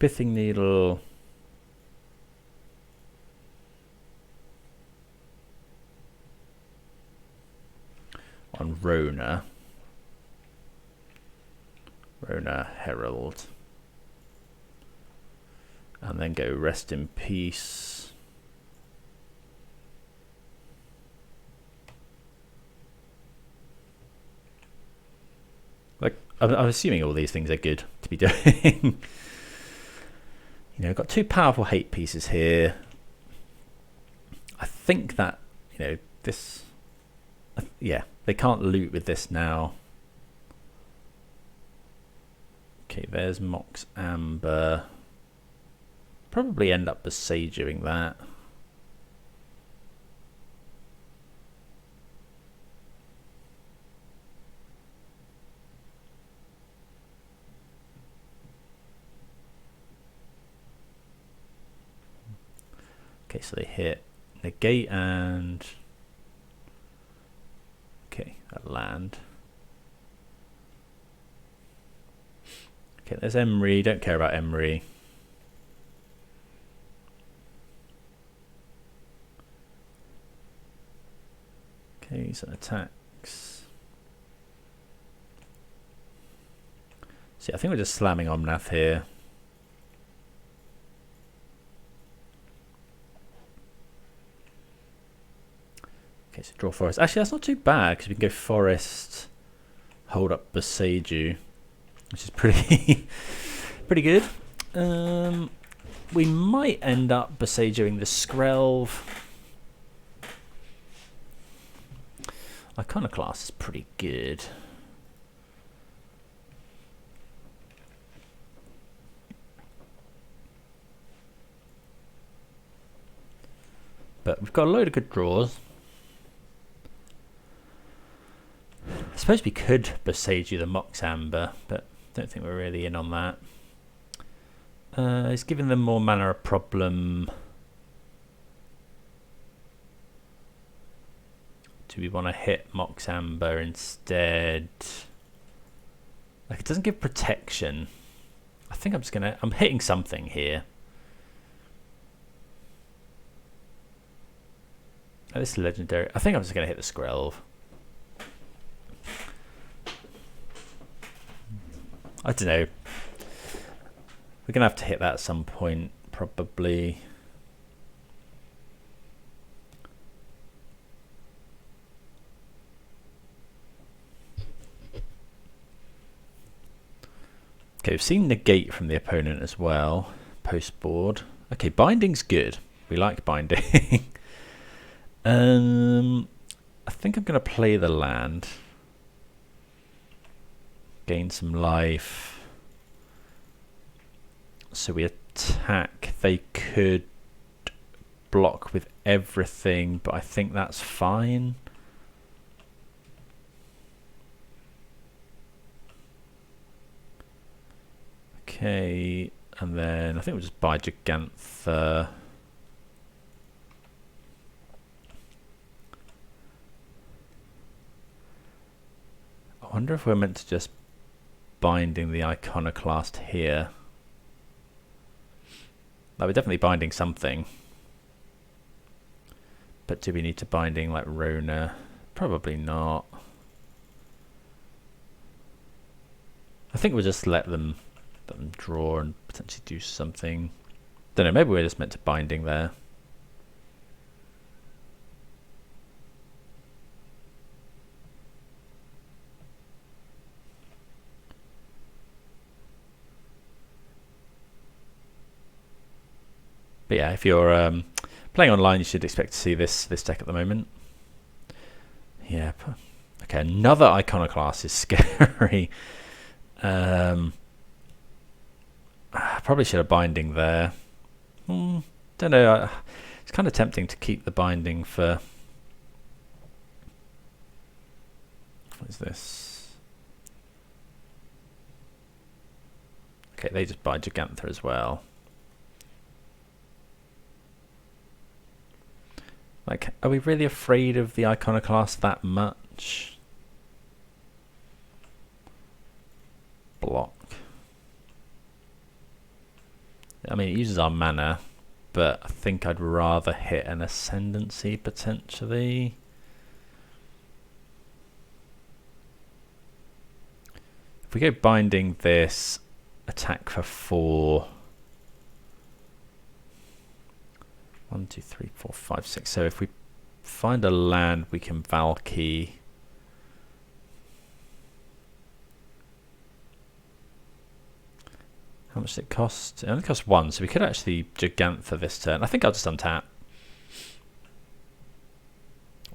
[SPEAKER 1] Pithing Needle. On Rona. Rona Herald. And then go Rest in Peace. Like, I'm assuming all these things are good to be doing. You know, got two powerful hate pieces here. I think that, you know, this... yeah, they can't loot with this now. Okay, there's Mox Amber. Probably end up Boseijuing that. Okay, so they hit negate and okay, a land. Okay, there's Emery. Don't care about Emery. Okay, some attacks. See, I think we're just slamming Omnath here. Okay, so draw forest. Actually, that's not too bad because we can go forest, hold up Boseiju, which is pretty pretty good. We might end up Boseijuing the Skrelv. Iconoclast is pretty good. But we've got a load of good draws. I suppose we could Boseiju the Mox Amber, but don't think we're really in on that. It's giving them more mana a problem. Do we want to hit Mox Amber instead? Like, it doesn't give protection. I think I'm hitting something here. Oh, this is legendary. I think I'm just gonna hit the Skrelv. I don't know. We're gonna have to hit that at some point, probably. Okay, we've seen negate from the opponent as well. Post board. Okay, binding's good. We like binding. I think I'm gonna play the land. Gain some life. So we attack. They could block with everything, but I think that's fine. Okay, and then I think we'll just buy Gigantha. I wonder if we're meant to just binding the Iconoclast here. Like, we're definitely binding something. But do we need to binding like Rona? Probably not. I think we'll just let them draw and potentially do something. Don't know, maybe we're just meant to binding there. But yeah, if you're playing online, you should expect to see this deck at the moment. Yeah. Okay, another Iconoclast is scary. Probably should have binding there. Don't know. It's kind of tempting to keep the binding for. What is this? Okay, they just buy Gigantha as well. Like, are we really afraid of the Iconoclast that much? Block. I mean, it uses our mana, but I think I'd rather hit an Ascendancy potentially. If we go binding this, attack for 4. 1, 2, 3, 4, 5, 6. So if we find a land, we can Valki. How much does it cost? It only costs 1, so we could actually Gigantha this turn. I think I'll just untap.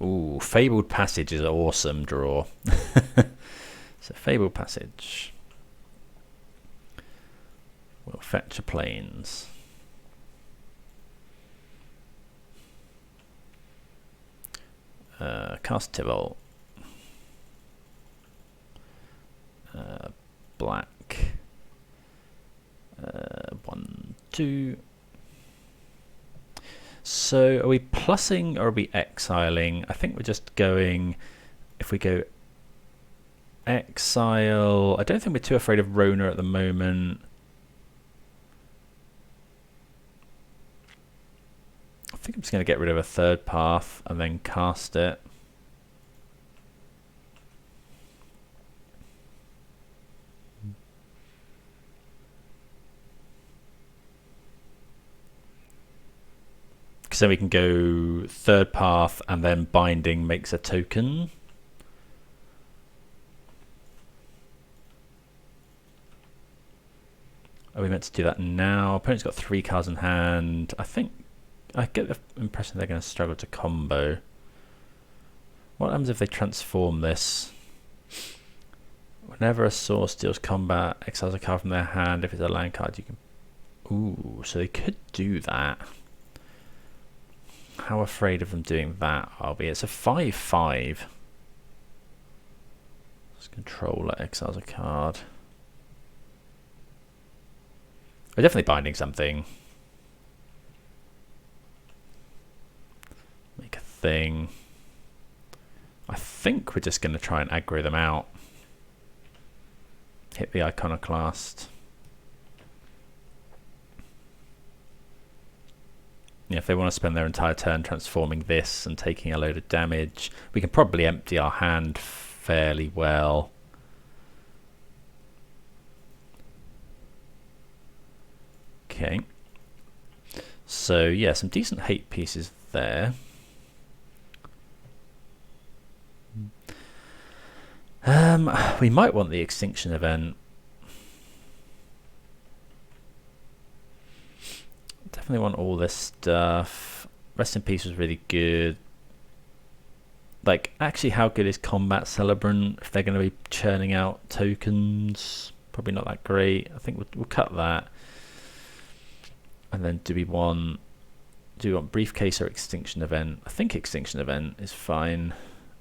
[SPEAKER 1] Ooh, Fabled Passage is an awesome draw. So Fabled Passage. We'll fetch a plains. Cast Tibalt. Black. 1, 2. So are we plussing or are we exiling? I think we're just going, if we go exile, I don't think we're too afraid of Rona at the moment. I think I'm just going to get rid of a third path and then cast it. Because then we can go third path and then binding makes a token. Are we meant to do that now? Opponent's got 3 cards in hand. I think I get the impression they're going to struggle to combo. What happens if they transform this? Whenever a source deals combat, exiles a card from their hand. If it's a land card, you can... Ooh, so they could do that. How afraid of them doing that are we? It's a 5/5. This controller exiles a card. We're definitely binding something. Make a thing. I think we're just going to try and aggro them out. Hit the Iconoclast. Yeah, if they want to spend their entire turn transforming this and taking a load of damage, we can probably empty our hand fairly well. Okay. So yeah, some decent hate pieces there. We might want the Extinction Event. Definitely want all this stuff. Rest in Peace was really good. Like, actually, how good is Combat Celebrant if they're going to be churning out tokens? Probably not that great. I think we'll cut that. And then do we want Briefcase or Extinction Event? I think Extinction Event is fine.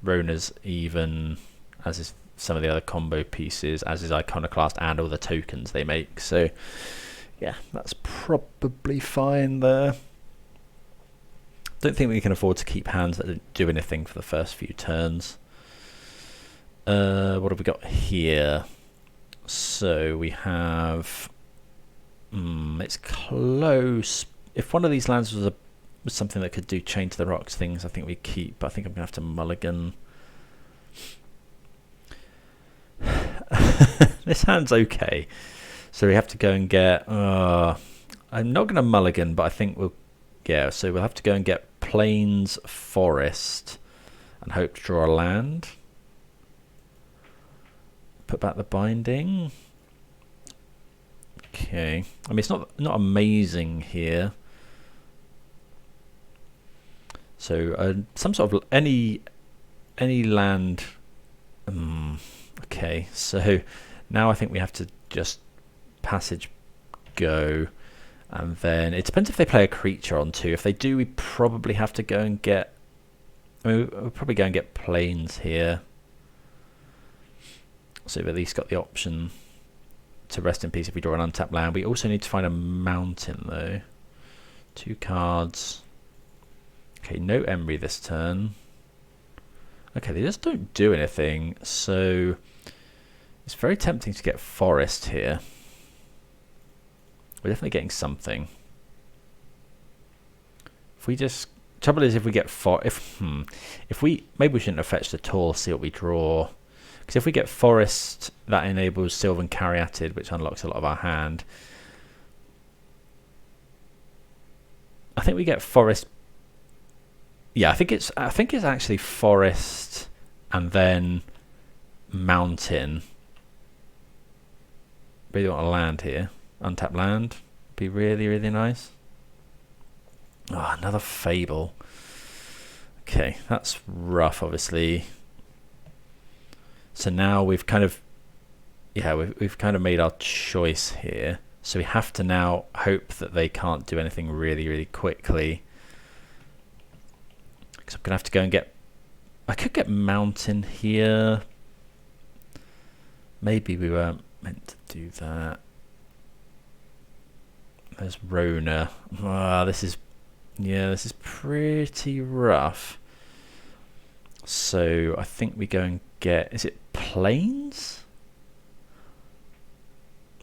[SPEAKER 1] Rona's even, as is some of the other combo pieces, as is Iconoclast and all the tokens they make. So yeah, that's probably fine there. Don't think we can afford to keep hands that don't do anything for the first few turns. What have we got here? So we have... it's close. If one of these lands was something that could do Chain to the Rocks things, I think we keep. But I think I'm going to have to mulligan. This hand's okay. So we have to go and get... I'm not going to mulligan, but I think we'll... Yeah, so we'll have to go and get Plains Forest and hope to draw a land. Put back the binding. Okay. I mean, it's not amazing here. So some sort of any land. Okay. So now I think we have to just passage go, and then it depends if they play a creature on 2. If they do, we probably have to go and get. I mean, we'll probably go and get Plains here. So we've at least got the option to rest in peace if we draw an untapped land. We also need to find a mountain though. 2 cards. Okay, no Emery this turn. Okay, they just don't do anything, so it's very tempting to get Forest here. We're definitely getting something. If we just... Trouble is if we get if we... Maybe we shouldn't have fetched at all, see what we draw. Because if we get Forest, that enables Sylvan Caryatid, which unlocks a lot of our hand. I think we get Forest. Yeah, I think it's actually Forest and then Mountain. Really want a land here. Untapped land. Be really, really nice. Oh, another Fable. Okay, that's rough, obviously. So now we've kind of, yeah, we've kind of made our choice here. So we have to now hope that they can't do anything really, really quickly. Because I'm going to have to go and get... I could get Mountain here. Maybe we weren't meant to do that. There's Rona. This is Yeah, this is pretty rough. So I think we go and get... Is it Plains?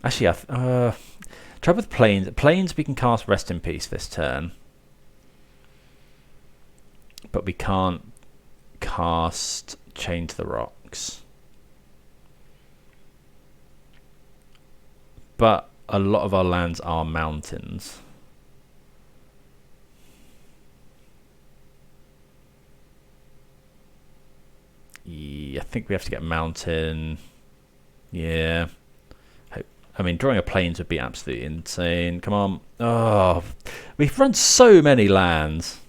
[SPEAKER 1] Actually, trouble with Plains. Plains we can cast Rest in Peace this turn. But we can't cast Chain to the Rocks. But a lot of our lands are mountains. Yeah, I think we have to get mountain. Yeah. I mean, drawing a Plains would be absolutely insane. Come on. Oh, we've run so many lands.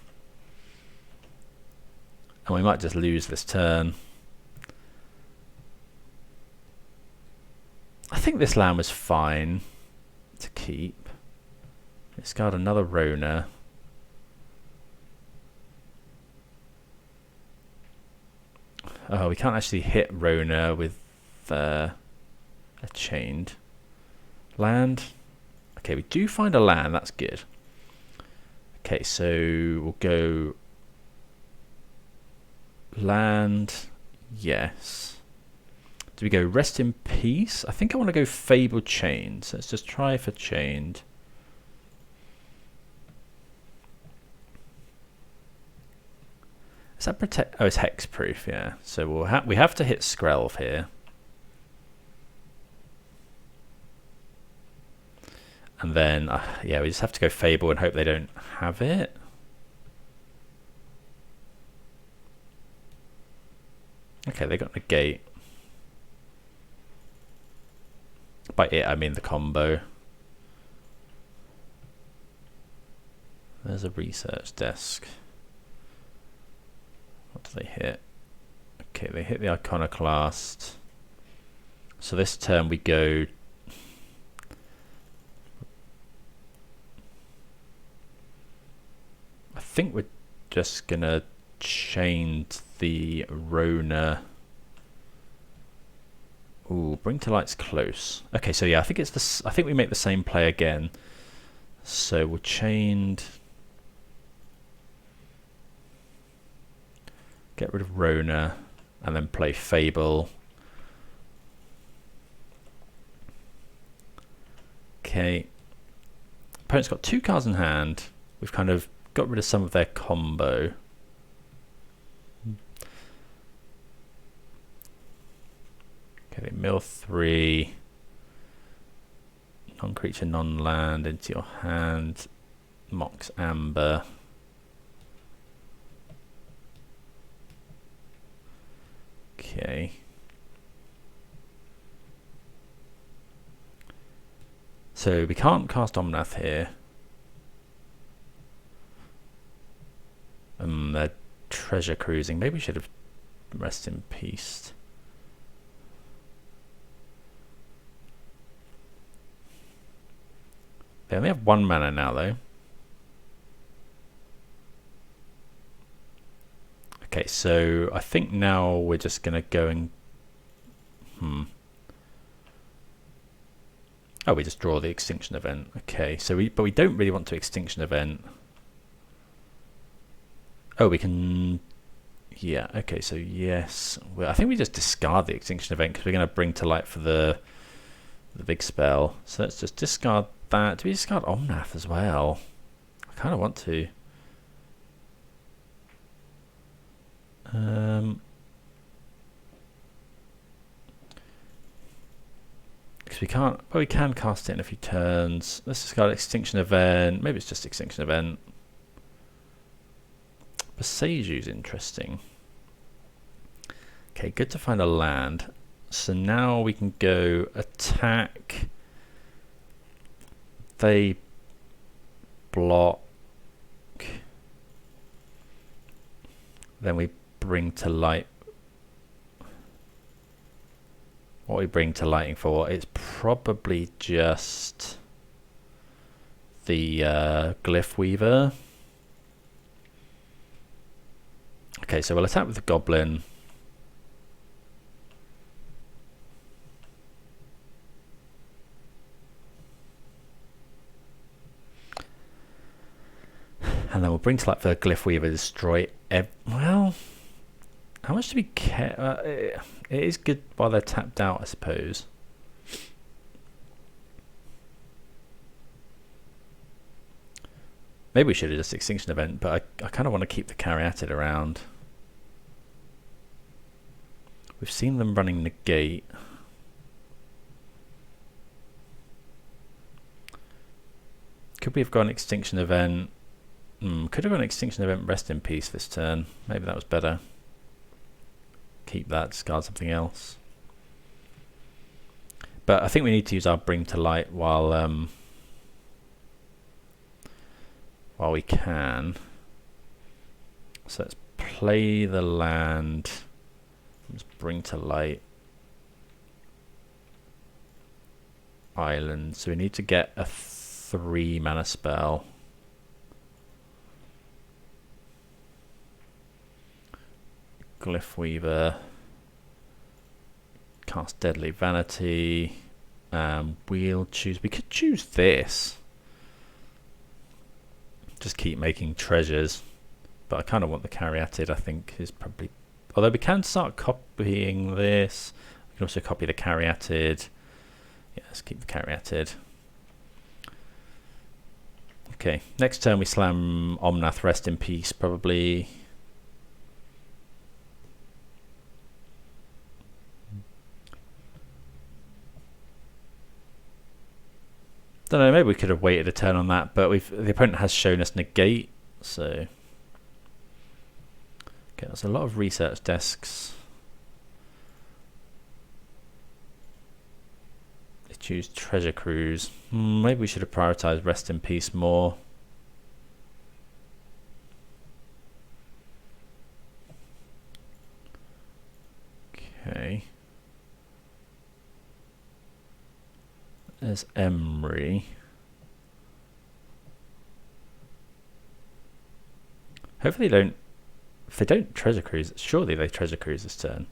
[SPEAKER 1] And we might just lose this turn. I think this land was fine to keep. It's got another Rona. Oh, we can't actually hit Rona with a chained land. Okay, we do find a land. That's good. Okay, so we'll go land. Yes. Do we go Rest in Peace? I think I want to go Fabled Chained. So let's just try for Chained. Is that protect? Oh, it's hexproof. Yeah. So we have to hit Skrelv here. And then, yeah, we just have to go Fable and hope they don't have it. Okay, they got Negate. By it, I mean the combo. There's a research desk. What do they hit? Okay, they hit the Iconoclast. So this turn we go... I think we're just gonna chain the Rona. Ooh, Bring to Light's close. Okay, so yeah, I think it's this. I think we make the same play again. So we're chained. Get rid of Rona, and then play Fable. Okay. Opponent's got 2 cards in hand. We've kind of got rid of some of their combo. Okay, mill 3. Non-creature, non-land into your hand. Mox Amber. Okay. So we can't cast Omnath here. They're treasure cruising. Maybe we should have Rest in Peace. They only have 1 mana now, though. Okay, so I think now we're just going to go and... Oh, we just draw the Extinction Event. Okay, so but we don't really want to Extinction Event. Oh, we can... Yeah, okay, so yes. Well, I think we just discard the Extinction Event because we're going to Bring to Light for the big spell. So let's just discard that. Do we discard Omnath as well? I kind of want to. Because we can't... Well, we can cast it in a few turns. Let's discard Extinction Event. Maybe it's just Extinction Event. Boseiju's interesting. Okay, good to find a land. So now we can go attack. They block. Then we Bring to Light. What we Bring to Lighting for? It's probably just the Glyphweaver. Okay, so we'll attack with the Goblin. And then we'll bring to light for Glyphweaver, destroy well, how much do we care? It is good while they're tapped out, I suppose. Maybe we should have just Extinction Event, but I kind of want to keep the Caryatid around. We've seen them running Negate. Could we have gone Extinction Event? Could have gone Extinction Event, Rest in Peace this turn. Maybe that was better. Keep that, discard something else. But I think we need to use our Bring to Light while we can. So let's play the land. Let's Bring to Light. Island. So we need to get a 3 mana spell. Glyphweaver. Cast Deadly Vanity. We'll choose. We could choose this. Just keep making treasures. But I kind of want the Caryatid, I think, is probably... Although we can start copying this. We can also copy the Caryatid. Yeah, let's keep the Caryatid. Okay, next turn we slam Omnath, Rest in Peace, probably. Don't know, maybe we could have waited a turn on that, but the opponent has shown us Negate, so... Okay, there's a lot of research desks. They choose Treasure Cruise. Maybe we should have prioritized Rest in Peace more. Okay. There's Emery. Hopefully they don't... If they don't Treasure Cruise, surely they Treasure Cruise this turn.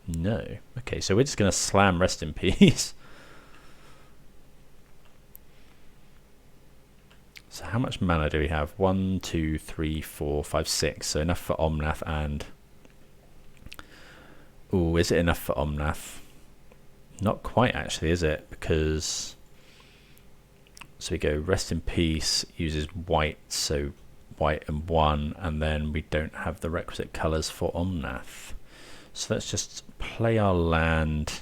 [SPEAKER 1] No. Okay, so we're just going to slam Rest in Peace. So how much mana do we have? 1, 2, 3, 4, 5, 6. So enough for Omnath and... Ooh, is it enough for Omnath? Not quite actually, is it? Because... So we go Rest in Peace, uses white, so white and 1, and then we don't have the requisite colours for Omnath. So let's just play our land,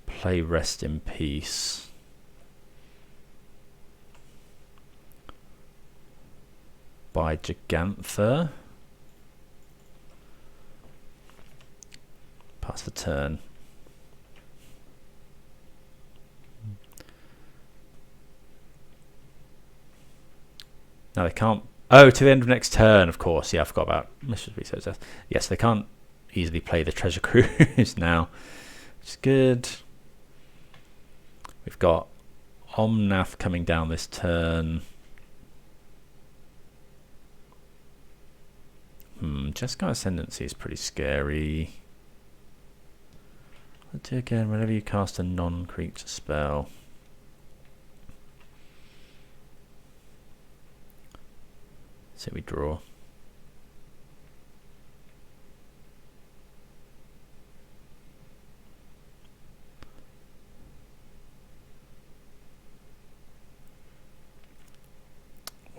[SPEAKER 1] play Rest in Peace. By Gigantha. Pass the turn. Now they can't... Oh, to the end of next turn, of course. Yeah, I forgot about Mistress Research. Yes, they can't easily play the Treasure Cruise now, which is good. We've got Omnath coming down this turn. Jeskai Ascendancy is pretty scary. Let's do again whenever you cast a non-creature spell. So we draw.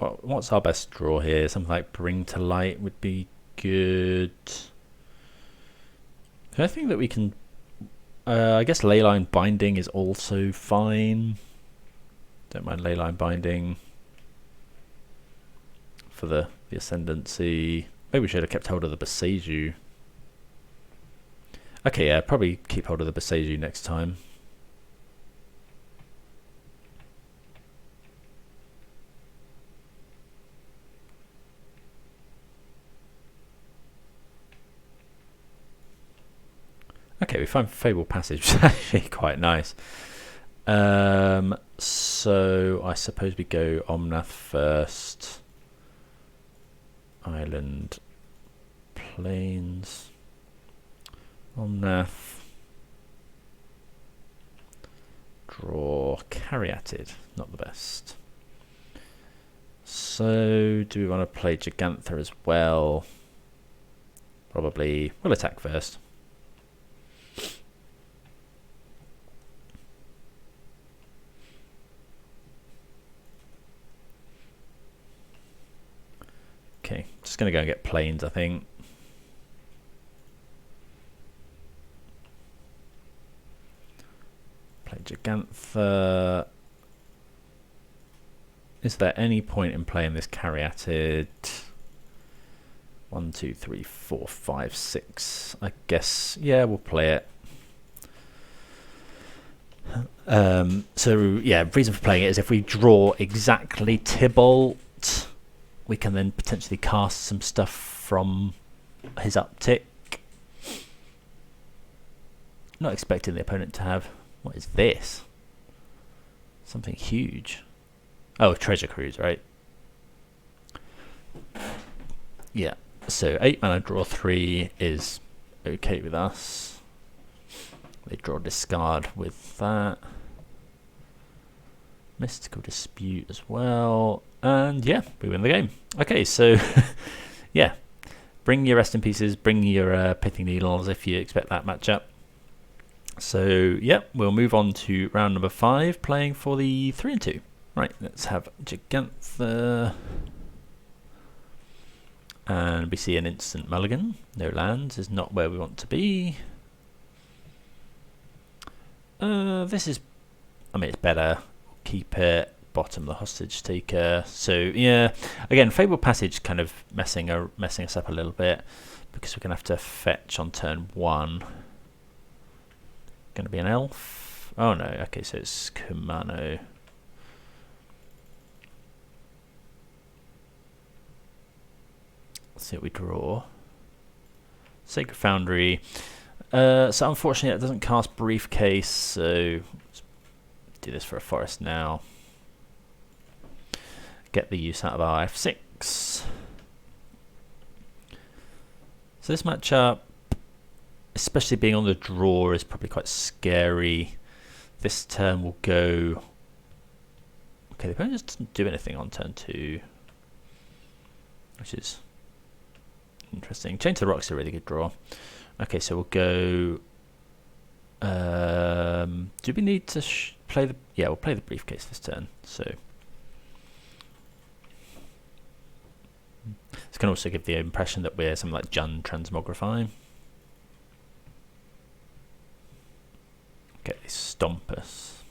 [SPEAKER 1] Well, what's our best draw here? Something like Bring to Light would be good. I think that we can... I guess Leyline Binding is also fine. Don't mind Leyline Binding. For the Ascendancy. Maybe we should have kept hold of the Boseiju. Okay, yeah, probably keep hold of the Boseiju next time. Okay, we find Fabled Passage, which is actually quite nice. So I suppose we go Omnath first. Island, Plains, Omnath, draw Caryatid, not the best. So do we want to play Gigantha as well? Probably we'll attack first. Okay, just going to go and get planes, I think. Play Gigantha. Is there any point in playing this Caryatid? 1, 2, 3, 4, 5, 6. I guess, yeah, we'll play it. So, yeah, reason for playing it is if we draw exactly Tybalt, we can then potentially cast some stuff from his uptick. Not expecting the opponent to have... What is this? Something huge. Oh, Treasure Cruise, right? Yeah. So 8 mana, draw 3 is okay with us. They draw discard with that. Mystical Dispute as well. And yeah, we win the game. Okay, so yeah. Bring your Rest in Pieces, bring your Pithing Needles if you expect that matchup. So yeah, we'll move on to round number 5, playing for the 3 and 2. Right, let's have Gigantha. And we see an instant mulligan. No lands is not where we want to be. This is, I mean, it's better. Keep it. Bottom the Hostage Taker. So yeah, again, Fabled Passage kind of messing us up a little bit because we're gonna have to fetch on turn 1. Gonna be an elf. Oh no. Okay, so it's Kumano. Let's see what we draw. Sacred Foundry. So unfortunately it doesn't cast Briefcase, so let's do this for a forest now. Get the use out of our F6. So this matchup, especially being on the draw, is probably quite scary. This turn will go... Okay, the opponent just doesn't do anything on turn 2, which is interesting. Chain to the Rocks is a really good draw. Okay, so we'll go... do we need to play the... Yeah, we'll play the Briefcase this turn. So this can also give the impression that we're something like Jund Transmogrify. Okay, they stomp us.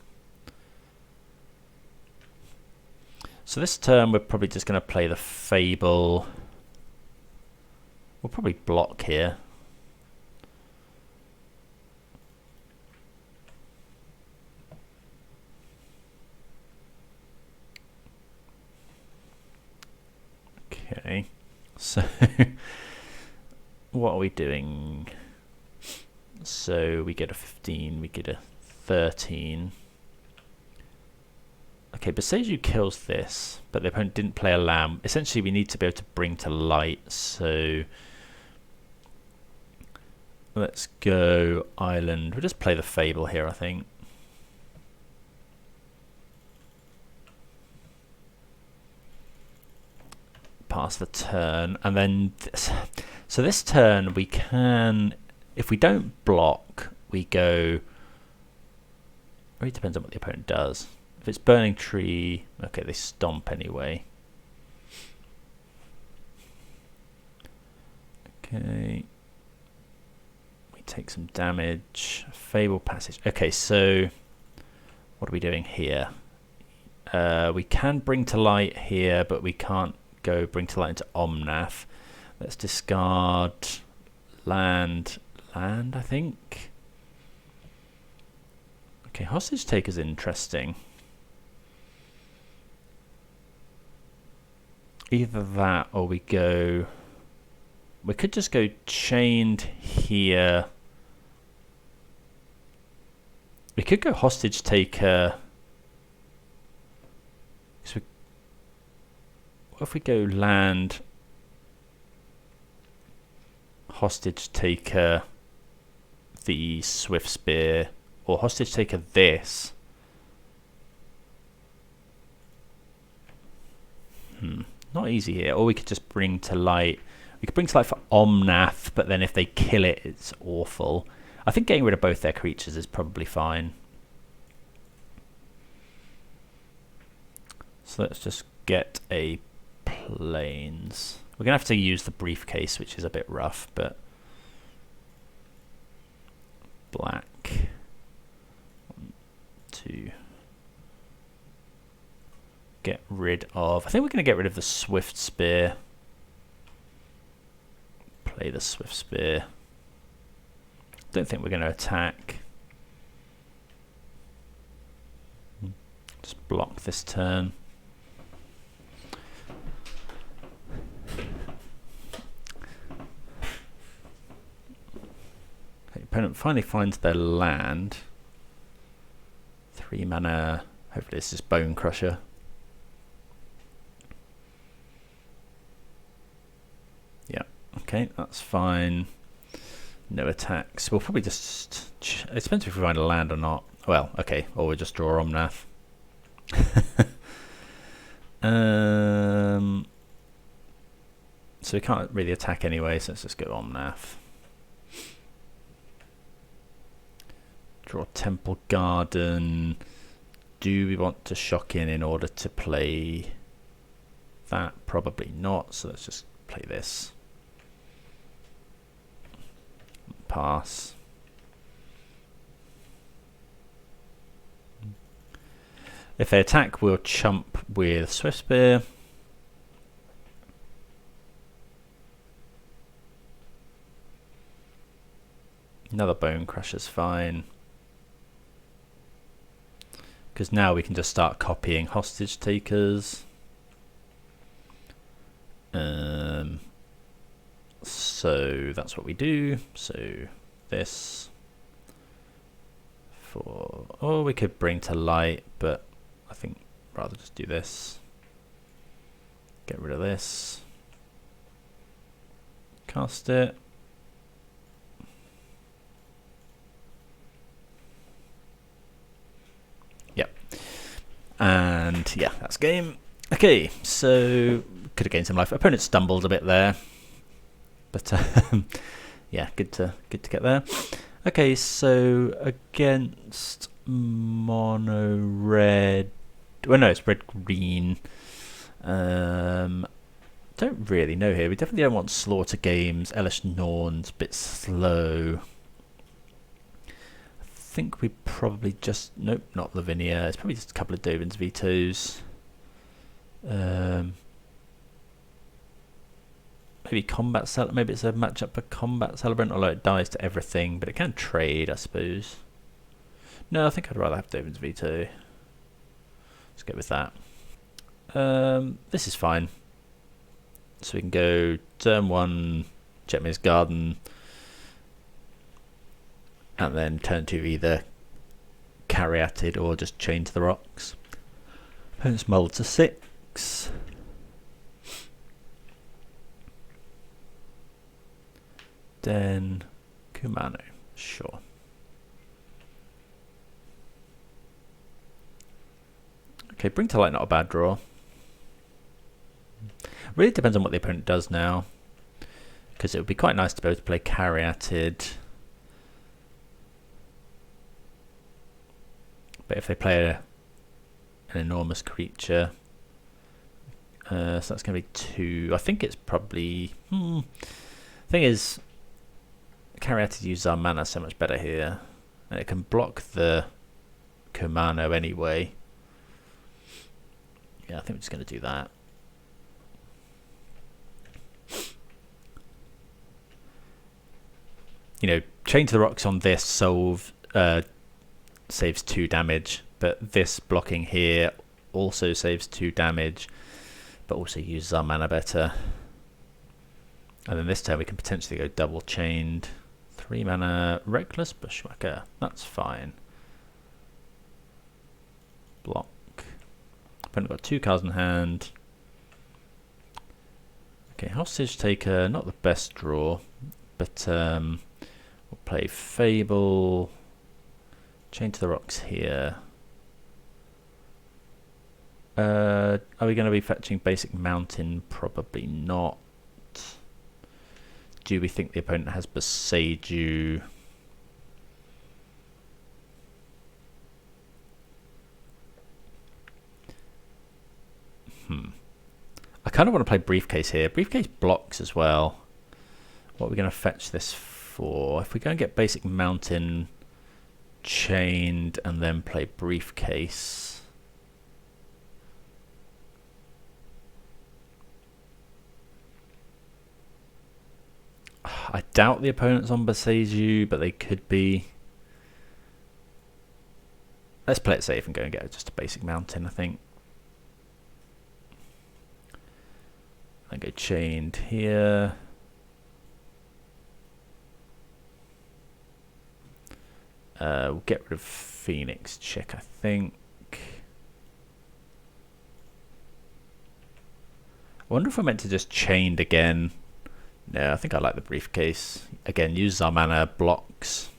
[SPEAKER 1] So this turn we're probably just going to play the Fable. We'll probably block here. Okay, so what are we doing? So we get a 15, we get a 13. Okay, Boseiju kills this, but the opponent didn't play a land. Essentially, we need to be able to bring to light, so let's go Island. We'll just play the Fable here, I think. Pass the turn, and then so this turn we can, if we don't block, we go. It really depends on what the opponent does. If it's Burning Tree, okay, they stomp anyway. Okay, we take some damage. Fabled Passage. Okay, so what are we doing here? We can bring to light here, but we can't go bring to light into Omnath. Let's discard land, I think. Okay, Hostage Taker's interesting. Either that or we go... We could just go Chained here. We could go Hostage Taker. So what if we go land, Hostage Taker, the Swift Spear, or Hostage Taker this? not easy here. Or we could just bring to light. We could bring to light for Omnath, but then if they kill it, it's awful. I think getting rid of both their creatures is probably fine. So let's just get a plains. We're going to have to use the briefcase, which is a bit rough, but black. 1, 2. Get rid of... I think we're going to get rid of the Swift Spear. Play the Swift Spear. Don't think we're going to attack. Just block this turn. Okay, opponent finally finds their land. 3 mana. Hopefully this is Bone Crusher. Yeah, okay, that's fine. No attacks. We'll probably just... It depends if we find a land or not. Well, okay, or we'll just draw Omnath. So we can't really attack anyway, so let's just go Omnath. Draw Temple Garden. Do we want to shock in order to play that? Probably not, so let's just play this. Pass. If they attack, we'll chump with Swift Spear. Another Bone Crusher's fine. Because now we can just start copying hostage takers. So that's what we do. So this for... Oh, we could bring to light, but I think rather just do this. Get rid of this. Cast it. Yep. And yeah, that's game. Okay, so could have gained some life. Opponent stumbled a bit there. But yeah, good to get there. Okay, so against mono red, well no, it's red green. Don't really know here. We definitely don't want Slaughter Games. Elesh Norn's a bit slow. I think we probably just nope, not Lavinia. It's probably just a couple of Dovin's vetoes. Maybe Combat Celebrant. Maybe it's a matchup for Combat Celebrant, although it dies to everything, but it can trade, I suppose. No, I think I'd rather have Dovin's veto. Let's go with that. This is fine. So we can go turn 1, Jetmir's Garden, and then turn 2 either Caryatid or just Chain to the Rocks. Opponent's mulled to 6. Then Kumano, sure. Okay, bring to light, not a bad draw. Really depends on what the opponent does now, because it would be quite nice to be able to play Caryatid. But if they play an enormous creature, so that's going to be 2. I think it's probably... Thing is, Caryatid uses our mana so much better here, and it can block the Kumano anyway. Yeah, I think we're just going to do that. You know, Chain to the Rocks on this saves 2 damage, but this blocking here also saves 2 damage, but also uses our mana better. And then this turn we can potentially go double chained. 3 mana Reckless Bushwhacker. That's fine. Block. Opponent got 2 cards in hand. Okay, Hostage Taker, not the best draw, but we'll play Fable. Chain to the Rocks here. Are we going to be fetching basic mountain? Probably not. Do we think the opponent has Boseiju? I kind of want to play Briefcase here. Briefcase blocks as well. What are we going to fetch this for? If we go and get basic mountain, chained, and then play Briefcase. I doubt the opponent's on Boseiju, but they could be. Let's play it safe and go and get just a basic mountain, I think. I go chained here. We'll get rid of Phoenix Chick, I think. I wonder if we're meant to just chained again. No, I think I like the Briefcase. Again, use our mana, blocks.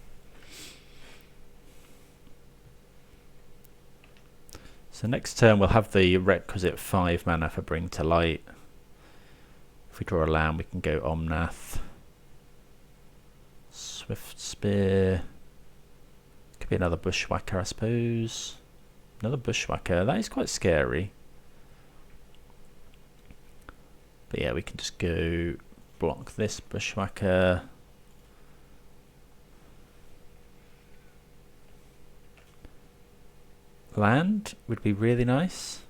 [SPEAKER 1] So next turn we'll have the requisite 5 mana for Bring to Light. If we draw a land, we can go Omnath. Swift Spear. Could be another Bushwhacker, I suppose. Another Bushwhacker. That is quite scary. But yeah, we can just go block this Bushwhacker. Land would be really nice.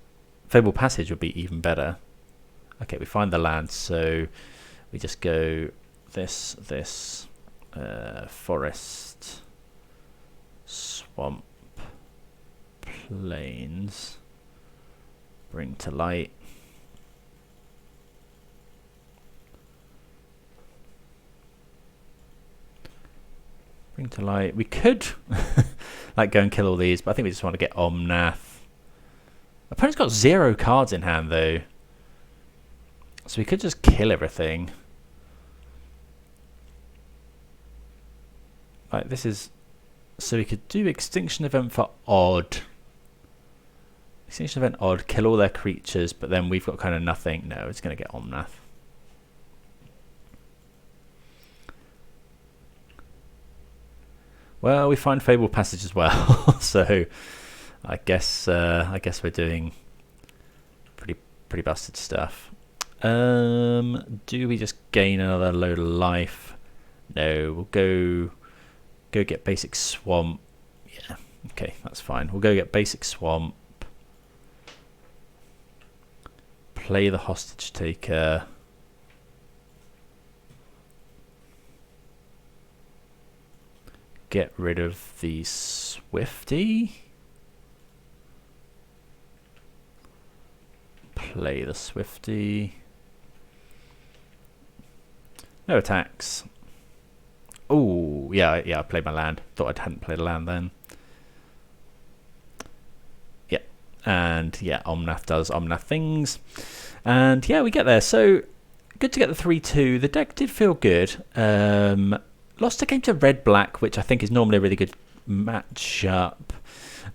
[SPEAKER 1] Fabled Passage would be even better. Okay, we find the land, so we just go this, forest, swamp, plains, Bring to Light. Bring to Light. We could like go and kill all these, but I think we just want to get Omnath. Opponent's got 0 cards in hand though. So we could just kill everything. Like this is, so we could do Extinction Event for odd. Extinction Event odd, kill all their creatures, but then we've got kind of nothing. No, it's going to get Omnath. Well, we find Fabled Passage as well, so I guess we're doing pretty busted stuff. Do we just gain another load of life? No, we'll go get basic swamp. Yeah, okay, that's fine. We'll go get basic swamp. Play the hostage taker. Get rid of the Swifty. Play the Swifty. No attacks. Oh, yeah, I played my land. Thought I hadn't played a land then. Yeah, and yeah, Omnath does Omnath things. And yeah, we get there. So, good to get the 3-2. The deck did feel good. Lost a game to Red-Black, which I think is normally a really good matchup.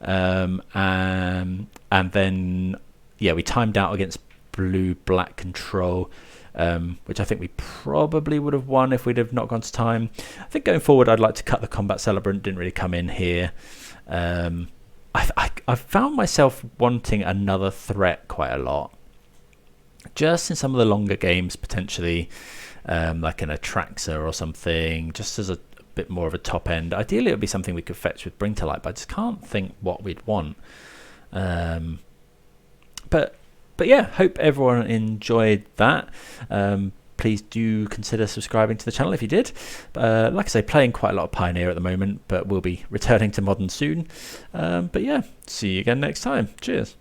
[SPEAKER 1] And then, yeah, we timed out against Blue-Black Control. Which I think we probably would have won if we'd have not gone to time. I think going forward, I'd like to cut the Combat Celebrant. Didn't really come in here. I've found myself wanting another threat quite a lot. Just in some of the longer games, potentially, like an Atraxa or something, just as a bit more of a top end. Ideally, it would be something we could fetch with Bring to Light, but I just can't think what we'd want. But yeah, hope everyone enjoyed that. Please do consider subscribing to the channel if you did. Like I say, playing quite a lot of Pioneer at the moment, but we'll be returning to Modern soon. But yeah, see you again next time. Cheers.